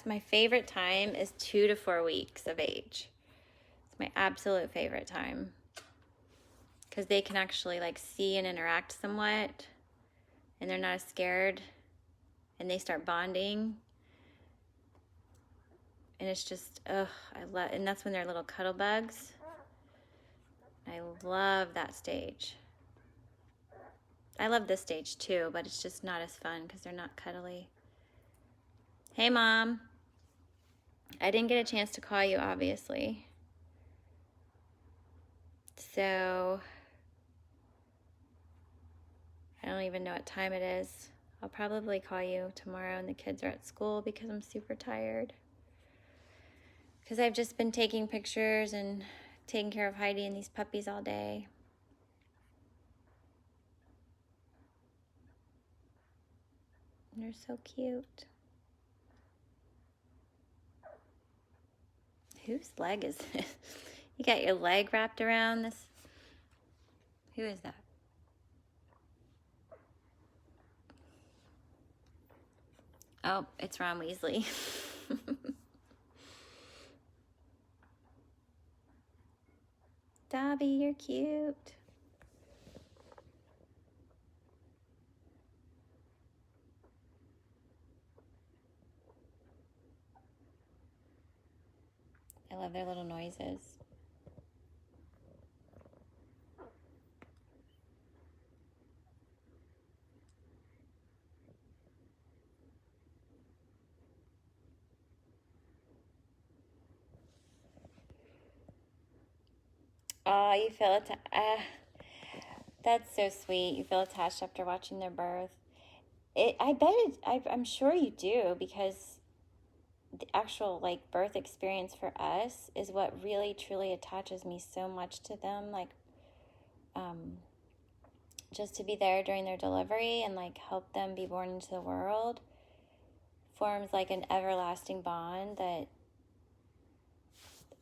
My favorite time is 2 to 4 weeks of age. It's my absolute favorite time. Because they can actually like see and interact somewhat. And they're not as scared. And they start bonding. And it's just, and that's when they're little cuddle bugs. I love that stage. I love this stage too, but it's just not as fun because they're not cuddly. Hey, Mom. I didn't get a chance to call you, obviously. So, I don't even know what time it is. I'll probably call you tomorrow and the kids are at school because I'm super tired. Because I've just been taking pictures and taking care of Heidi and these puppies all day. And they're so cute. Whose leg is this? You got your leg wrapped around this? Who is that? Oh, it's Ron Weasley. Dobby, you're cute. I love their little noises. Oh, you feel it. That's so sweet. You feel attached after watching their birth. I'm sure you do, because the actual like birth experience for us is what really truly attaches me so much to them. Like, just to be there during their delivery and like help them be born into the world forms like an everlasting bond that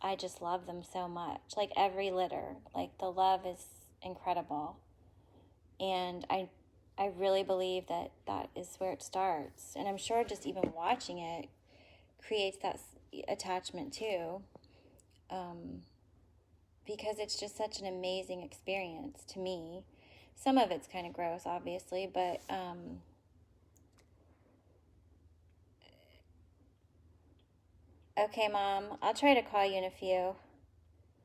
I just love them so much. Like every litter, like the love is incredible. And I really believe that that is where it starts. And I'm sure just even watching it creates that attachment too. Because it's just such an amazing experience to me. Some of it's kind of gross, obviously, but okay, Mom, I'll try to call you in a few.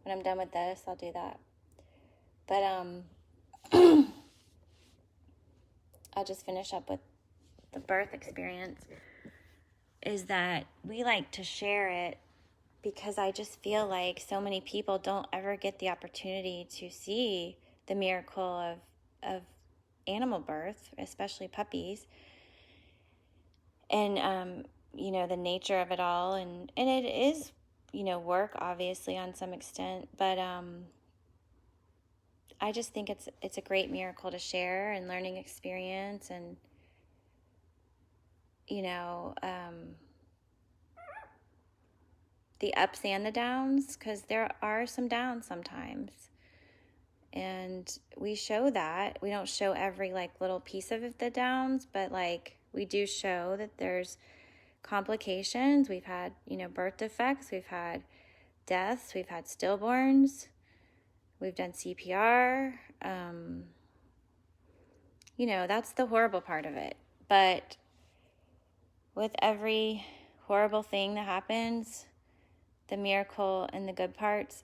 When I'm done with this, I'll do that. But I'll just finish up with the birth experience, is that we like to share it because I just feel like so many people don't ever get the opportunity to see the miracle of animal birth, especially puppies. And, you know, the nature of it all. And it is, you know, work, obviously, on some extent. But I just think it's a great miracle to share and learning experience. And, you know, the ups and the downs, because there are some downs sometimes. And we show that. We don't show every, like, little piece of the downs, but, like, we do show that there's complications. We've had, you know, birth defects. We've had deaths. We've had stillborns. We've done CPR. You know, that's the horrible part of it. But with every horrible thing that happens, the miracle and the good parts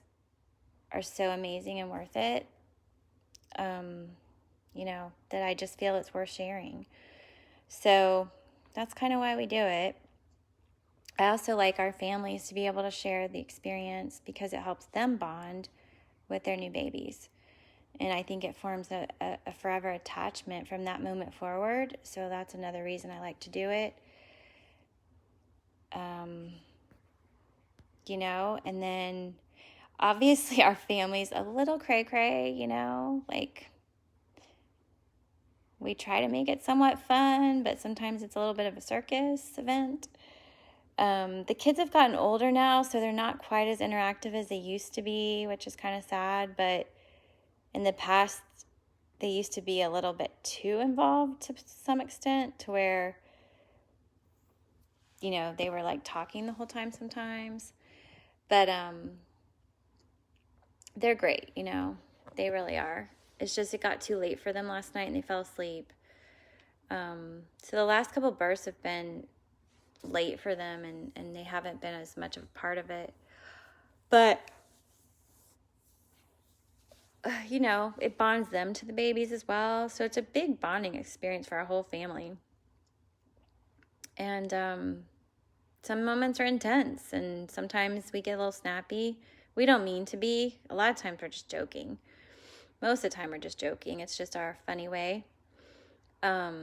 are so amazing and worth it. You know, that I just feel it's worth sharing. So that's kind of why we do it. I also like our families to be able to share the experience because it helps them bond with their new babies. And I think it forms a forever attachment from that moment forward. So that's another reason I like to do it. You know, and then obviously our family's a little cray-cray, you know, like we try to make it somewhat fun, but sometimes it's a little bit of a circus event. The kids have gotten older now, so they're not quite as interactive as they used to be, which is kind of sad, but in the past, they used to be a little bit too involved to some extent, to where, you know, they were like talking the whole time sometimes. But they're great, you know, they really are. It's just it got too late for them last night and they fell asleep. So the last couple births have been late for them, and they haven't been as much of a part of it. But, you know, it bonds them to the babies as well. So it's a big bonding experience for our whole family. And some moments are intense, and sometimes we get a little snappy. We don't mean to be. A lot of times we're just joking. Most of the time we're just joking. It's just our funny way. But,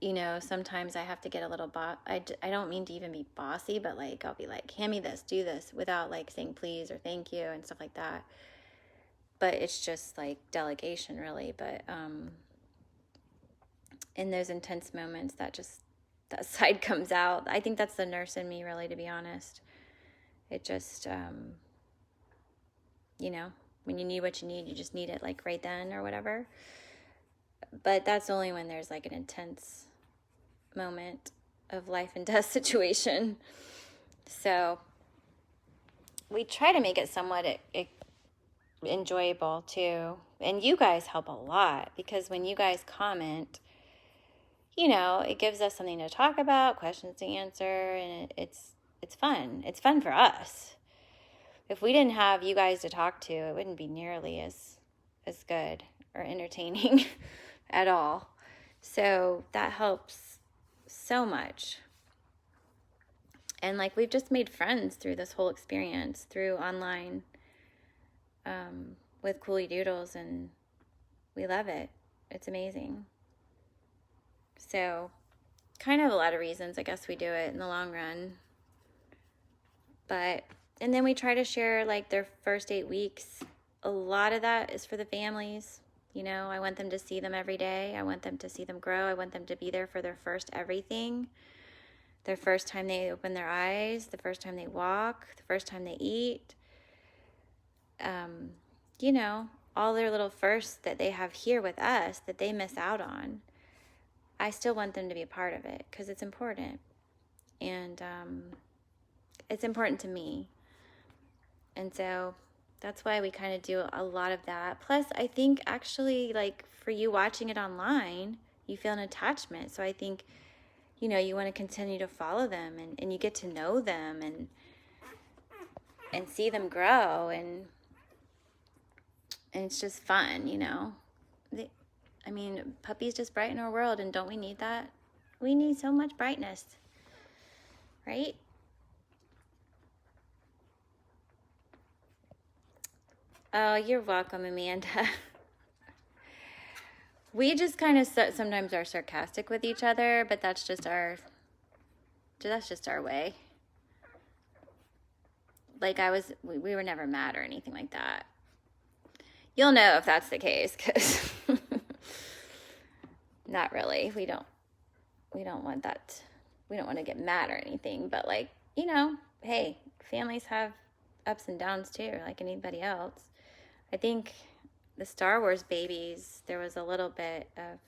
you know, sometimes I have to get a little I don't mean to even be bossy, but like I'll be like, hand me this, do this, without like saying please or thank you and stuff like that. But it's just like delegation, really. But in those intense moments, that side comes out. I think that's the nurse in me, really, to be honest. It just, you know, when you need what you need, you just need it like right then or whatever. But that's only when there's like an intense moment of life and death situation. So we try to make it somewhat enjoyable too. And you guys help a lot, because when you guys comment, you know, it gives us something to talk about, questions to answer, and it's fun. It's fun for us. If we didn't have you guys to talk to, it wouldn't be nearly as good or entertaining at all. So that helps so much. And like, we've just made friends through this whole experience, through online, with Cooley Doodles, and we love it. It's amazing. So kind of a lot of reasons I guess we do it in the long run. But, and then we try to share like their first 8 weeks a lot of that is for the families. You know, I want them to see them every day. I want them to see them grow. I want them to be there for their first everything. Their first time they open their eyes, the first time they walk, the first time they eat. You know, all their little firsts that they have here with us that they miss out on. I still want them to be a part of it because it's important. And it's important to me. And so that's why we kind of do a lot of that. Plus, I think actually, like, for you watching it online, you feel an attachment. So I think, you know, you want to continue to follow them and you get to know them and see them grow. And it's just fun, you know. Puppies just brighten our world, and don't we need that? We need so much brightness, right? Oh, you're welcome, Amanda. We just kind of sometimes are sarcastic with each other, but that's just our way. Like we were never mad or anything like that. You'll know if that's the case, because not really. We don't want that. We don't want to get mad or anything, but like, you know, hey, families have ups and downs too, like anybody else. I think the Star Wars babies, there was a little bit of,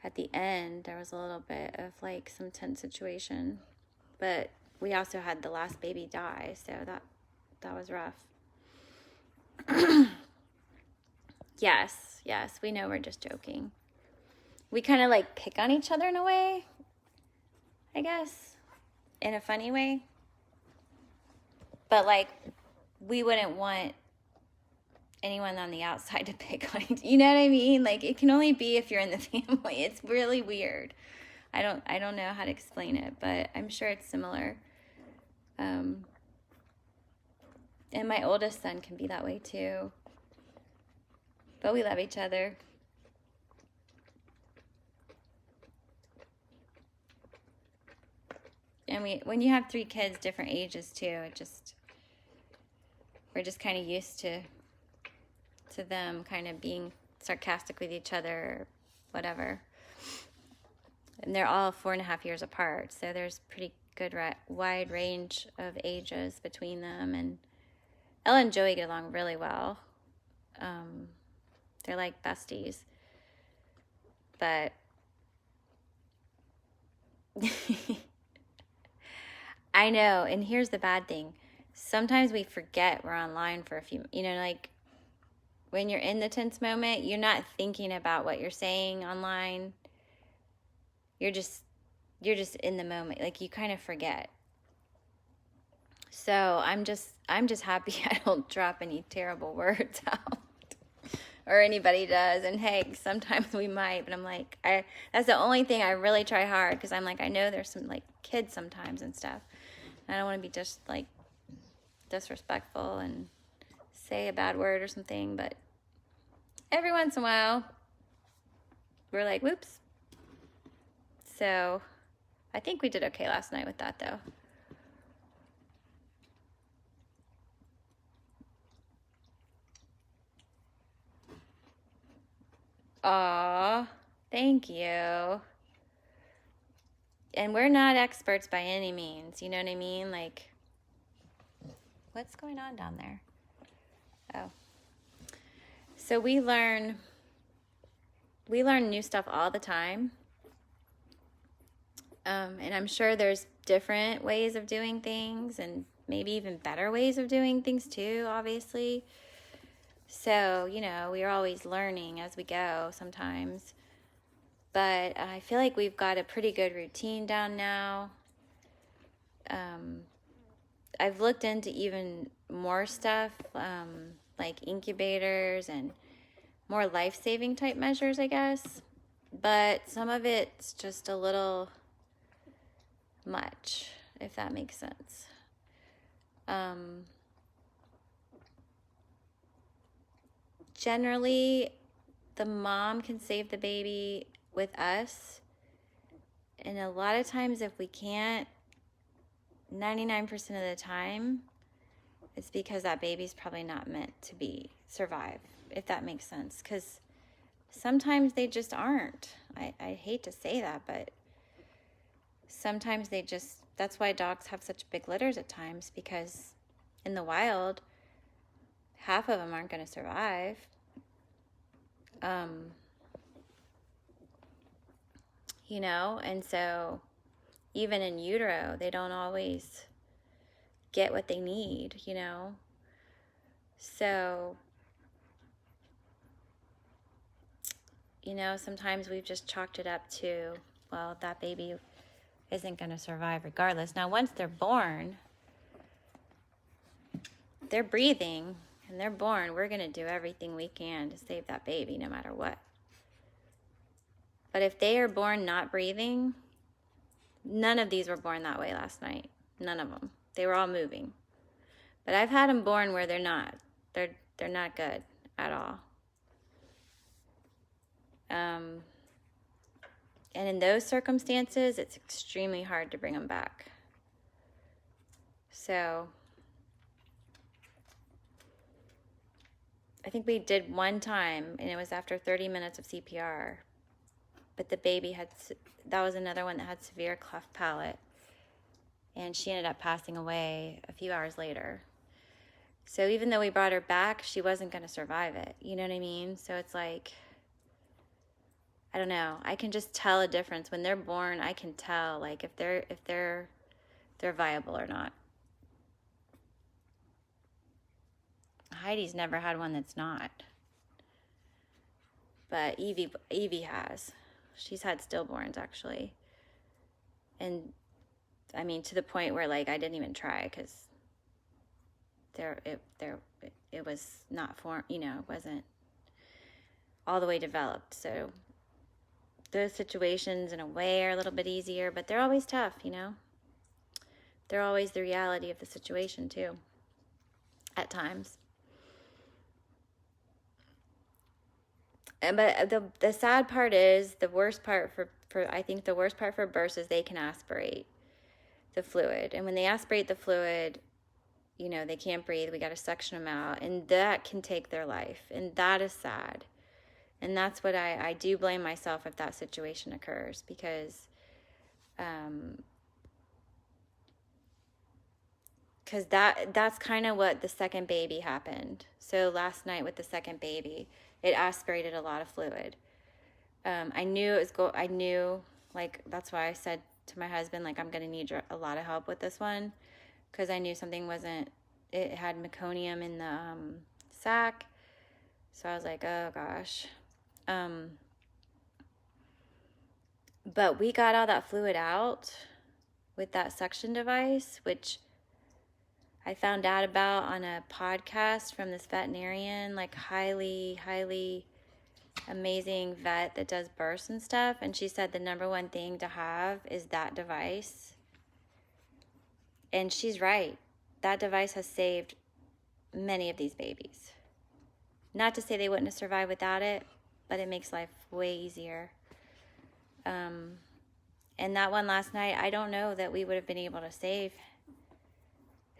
at the end, there was a little bit of like some tense situation, but we also had the last baby die, so that was rough. Yes, we know we're just joking. We kind of like pick on each other in a way, I guess, in a funny way. But like, we wouldn't want anyone on the outside to pick on each, you know what I mean? Like, it can only be if you're in the family. It's really weird. I don't know how to explain it, but I'm sure it's similar. And my oldest son can be that way too. But we love each other. And when you have 3 kids, different ages too, we're just kind of used to them kind of being sarcastic with each other or whatever. And they're all 4.5 years apart, so there's pretty good wide range of ages between them. And Ella and Joey get along really well. They're like besties. But I know, and here's the bad thing. Sometimes we forget we're online for a few, you know, like when you're in the tense moment, you're not thinking about what you're saying online. You're just in the moment. Like, you kind of forget. So I'm just happy I don't drop any terrible words out. Or anybody does. And hey, sometimes we might, but I'm like, that's the only thing I really try hard, because I'm like, I know there's some like kids sometimes and stuff. I don't want to be just like disrespectful and say a bad word or something, but every once in a while we're like, whoops. So I think we did okay last night with that though. Aw, thank you. And we're not experts by any means, you know what I mean? Like, what's going on down there? Oh. So we learn new stuff all the time. And I'm sure there's different ways of doing things and maybe even better ways of doing things too, obviously. So, you know, we're always learning as we go sometimes. But I feel like we've got a pretty good routine down now. I've looked into even more stuff, like incubators and more life-saving type measures, I guess. But some of it's just a little much, if that makes sense. Generally, the mom can save the baby with us. And a lot of times, if we can't, 99% of the time, it's because that baby's probably not meant to survive, if that makes sense. Because sometimes they just aren't. I hate to say that, but sometimes that's why dogs have such big litters at times, because in the wild, half of them aren't going to survive. You know, and so even in utero, they don't always get what they need, you know. So, you know, sometimes we've just chalked it up to, well, that baby isn't going to survive regardless. Now, once they're born, they're breathing and they're born. We're going to do everything we can to save that baby no matter what. But if they are born not breathing, none of these were born that way last night. None of them. They were all moving. But I've had them born where they're not. They're not good at all. And in those circumstances, it's extremely hard to bring them back. So I think we did one time, and it was after 30 minutes of CPR. But the baby that was another one that had severe cleft palate. And she ended up passing away a few hours later. So even though we brought her back, she wasn't going to survive it. You know what I mean? So it's like, I don't know. I can just tell a difference. When they're born, I can tell, like, if they're viable or not. Heidi's never had one that's not. But Evie has. She's had stillborns, actually. And, I mean, to the point where, like, I didn't even try, because it was not formed, you know, it wasn't all the way developed. So those situations in a way are a little bit easier, but they're always tough, you know. They're always the reality of the situation too, at times. But the sad part is, the worst part for I think the worst part for births is they can aspirate the fluid, and when they aspirate the fluid, you know, they can't breathe. We got to suction them out, and that can take their life, and that is sad. And that's what I do blame myself if that situation occurs, because that's kind of what the second baby happened. So last night with the second baby, it aspirated a lot of fluid. I knew I knew, like, that's why I said to my husband, like, I'm going to need a lot of help with this one, because I knew something it had meconium in the sac. So I was like, oh gosh. But we got all that fluid out with that suction device, which I found out about on a podcast from this veterinarian, like highly, highly amazing vet that does births and stuff. And she said the number one thing to have is that device. And she's right. That device has saved many of these babies. Not to say they wouldn't have survived without it, but it makes life way easier. And that one last night, I don't know that we would have been able to save.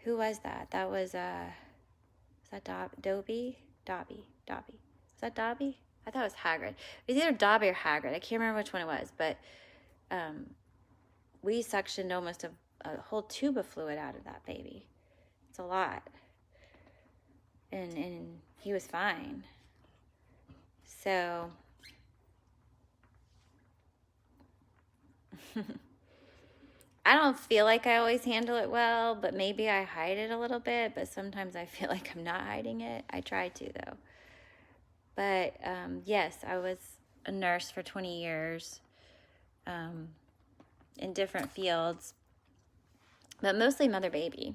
Who was that? That was, is that Dobby? Dobby. Was that Dobby? I thought it was Hagrid. It was either Dobby or Hagrid. I can't remember which one it was, but we suctioned almost a whole tube of fluid out of that baby. It's a lot. And he was fine. So I don't feel like I always handle it well, but maybe I hide it a little bit, but sometimes I feel like I'm not hiding it. I try to, though. But yes, I was a nurse for 20 years in different fields, but mostly mother-baby.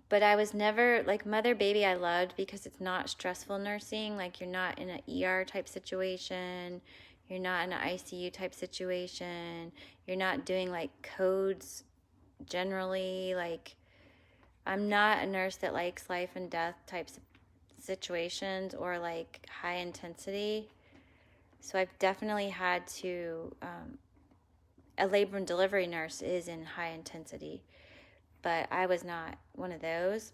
But I was never, like, mother-baby I loved because it's not stressful nursing. Like, you're not in an ER type situation. You're not in an ICU type situation. You're not doing, like, codes generally. Like, I'm not a nurse that likes life and death types of situations or, like, high intensity. So I've definitely had to, a labor and delivery nurse is in high intensity. but I was not one of those.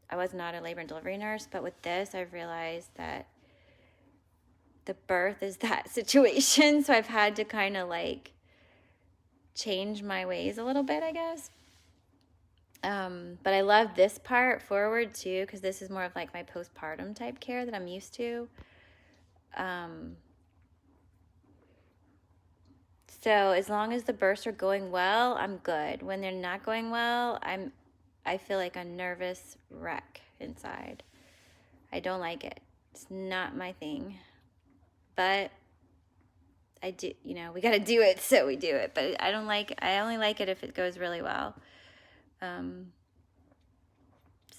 I was not a labor and delivery nurse, but with this, I've realized that the birth is that situation. So I've had to kind of like change my ways a little bit, I guess. But I love this part forward too, because this is more of like my postpartum type care that I'm used to. So as long as the births are going well, I'm good. When they're not going well, I feel like a nervous wreck inside. I don't like it. It's not my thing. But I do, we got to do it, so we do it. But I only like it if it goes really well.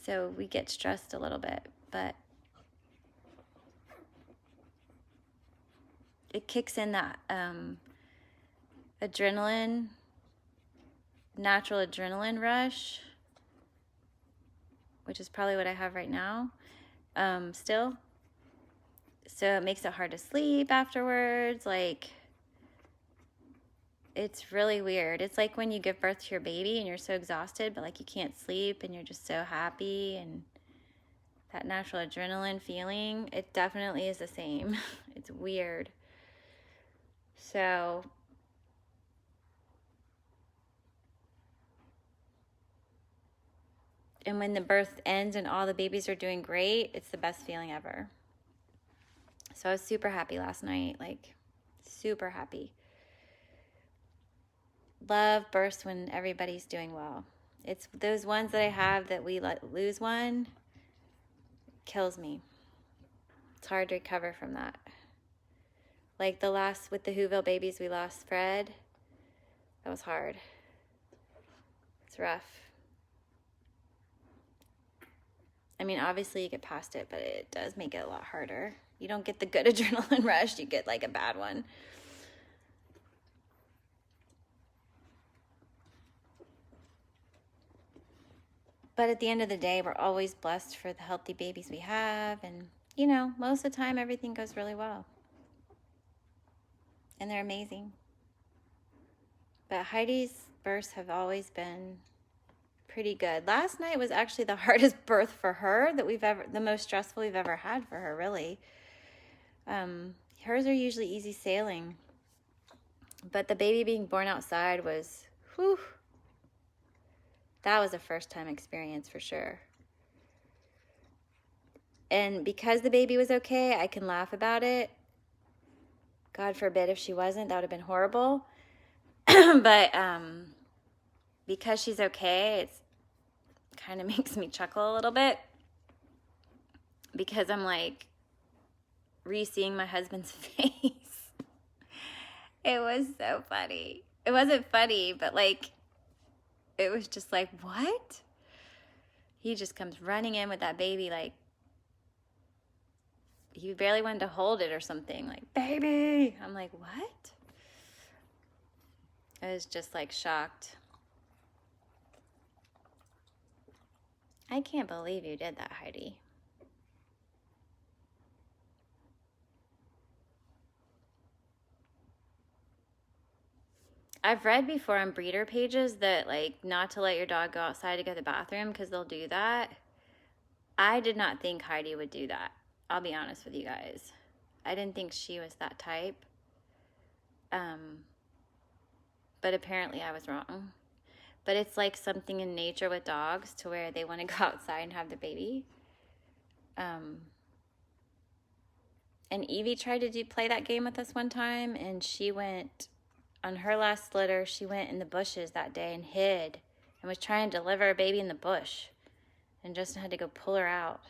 So we get stressed a little bit, but it kicks in that natural adrenaline rush, which is probably what I have right now, still. So it makes it hard to sleep afterwards. Like, it's really weird. It's like when you give birth to your baby and you're so exhausted, but like you can't sleep and you're just so happy, and that natural adrenaline feeling, it definitely is the same. It's weird. So and when the birth ends and all the babies are doing great, it's the best feeling ever. So I was super happy last night, like super happy. Love births when everybody's doing well. It's those ones that I have that we lose one, kills me. It's hard to recover from that. Like with the Whoville babies, we lost Fred. That was hard. It's rough. I mean, obviously you get past it, but it does make it a lot harder. You don't get the good adrenaline rush, you get like a bad one. But at the end of the day, we're always blessed for the healthy babies we have. And, most of the time, everything goes really well. And they're amazing. But Heidi's births have always been pretty good. Last night was actually the hardest birth for her the most stressful we've ever had for her, really. Hers are usually easy sailing. But the baby being born outside was, whew. That was a first-time experience for sure. And because the baby was okay, I can laugh about it. God forbid if she wasn't, that would have been horrible. But because she's okay, it kind of makes me chuckle a little bit. Because I'm like re-seeing my husband's face. It was so funny. It wasn't funny, but like, it was just like, what? He just comes running in with that baby, like, he barely wanted to hold it or something, like, baby. I'm like, what? I was just like shocked. I can't believe you did that, Heidi. I've read before on breeder pages that, like, not to let your dog go outside to go to the bathroom because they'll do that. I did not think Heidi would do that. I'll be honest with you guys. I didn't think she was that type. But apparently I was wrong. But it's like something in nature with dogs to where they want to go outside and have the baby. And Evie tried to play that game with us one time, and she went... On her last litter, she went in the bushes that day and hid and was trying to deliver a baby in the bush. And Justin had to go pull her out.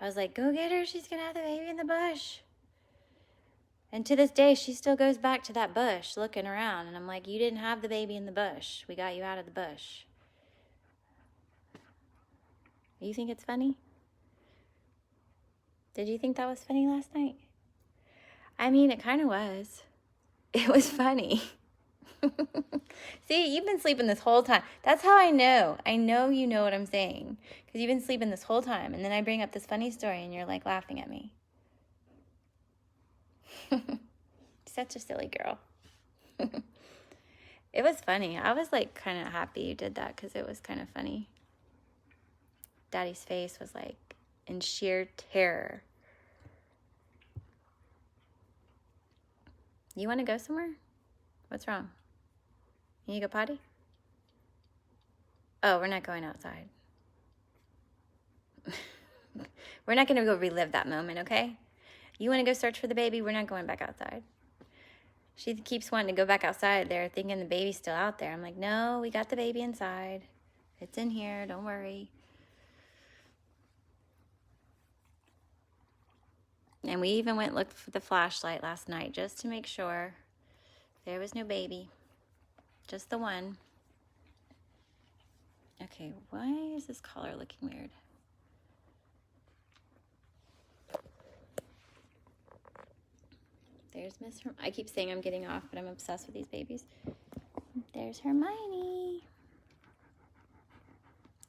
I was like, go get her. She's going to have the baby in the bush. And to this day, she still goes back to that bush looking around. And I'm like, you didn't have the baby in the bush. We got you out of the bush. You think it's funny? Did you think that was funny last night? I mean, it kind of was. It was funny. See, you've been sleeping this whole time. That's how I know. I know you know what I'm saying. Because you've been sleeping this whole time. And then I bring up this funny story and you're like laughing at me. Such a silly girl. It was funny. I was like kind of happy you did that because it was kind of funny. Daddy's face was like in sheer terror. You want to go somewhere? What's wrong? You need to go potty? Oh, we're not going outside. We're not going to go relive that moment, okay? You want to go search for the baby? We're not going back outside. She keeps wanting to go back outside there, thinking the baby's still out there. I'm like, no, we got the baby inside. It's in here. Don't worry. And we even went and looked for the flashlight last night just to make sure there was no baby. Just the one. Okay, why is this collar looking weird? There's Miss I keep saying I'm getting off, but I'm obsessed with these babies. There's Hermione.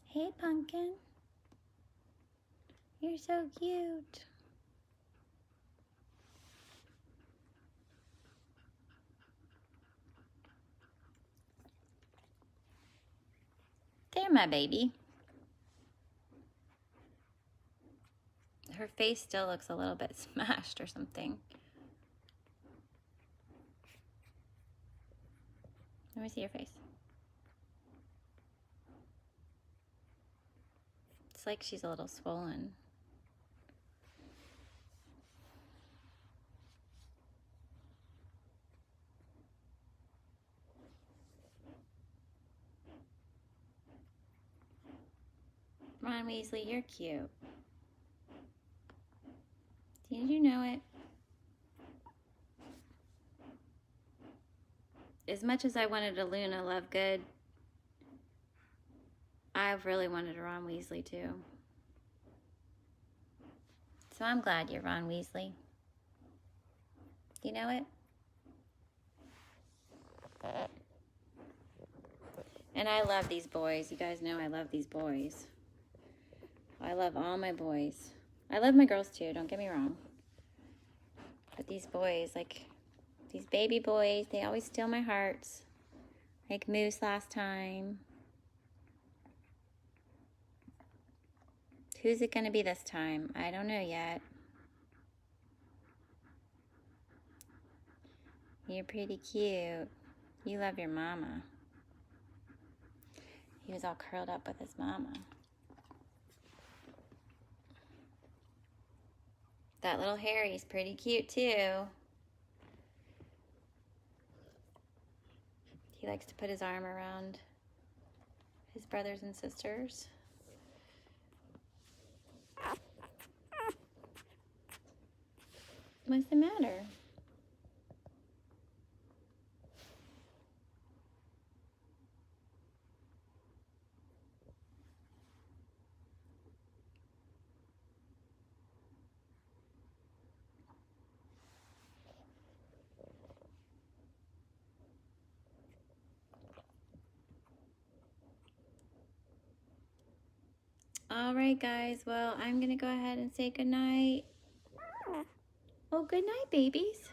Hey, Pumpkin. You're so cute. There, my baby. Her face still looks a little bit smashed or something. Let me see your face. It's like she's a little swollen. Ron Weasley, you're cute. Did you know it? As much as I wanted a Luna Lovegood, I really wanted a Ron Weasley too. So I'm glad you're Ron Weasley. Do you know it? And I love these boys. You guys know I love these boys. I love all my boys. I love my girls too, don't get me wrong. But these boys, like these baby boys, they always steal my hearts. Like Moose last time. Who's it going to be this time? I don't know yet. You're pretty cute. You love your mama. He was all curled up with his mama. That little Harry's pretty cute too. He likes to put his arm around his brothers and sisters. What's the matter? All right, guys. Well, I'm going to go ahead and say goodnight. Oh, good night, babies.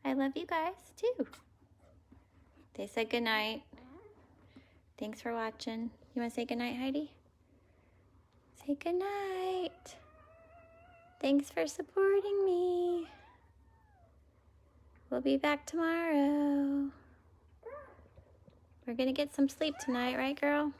I love you guys, too. They said goodnight. Thanks for watching. You want to say goodnight, Heidi? Say goodnight. Thanks for supporting me. We'll be back tomorrow. We're going to get some sleep tonight, right, girl?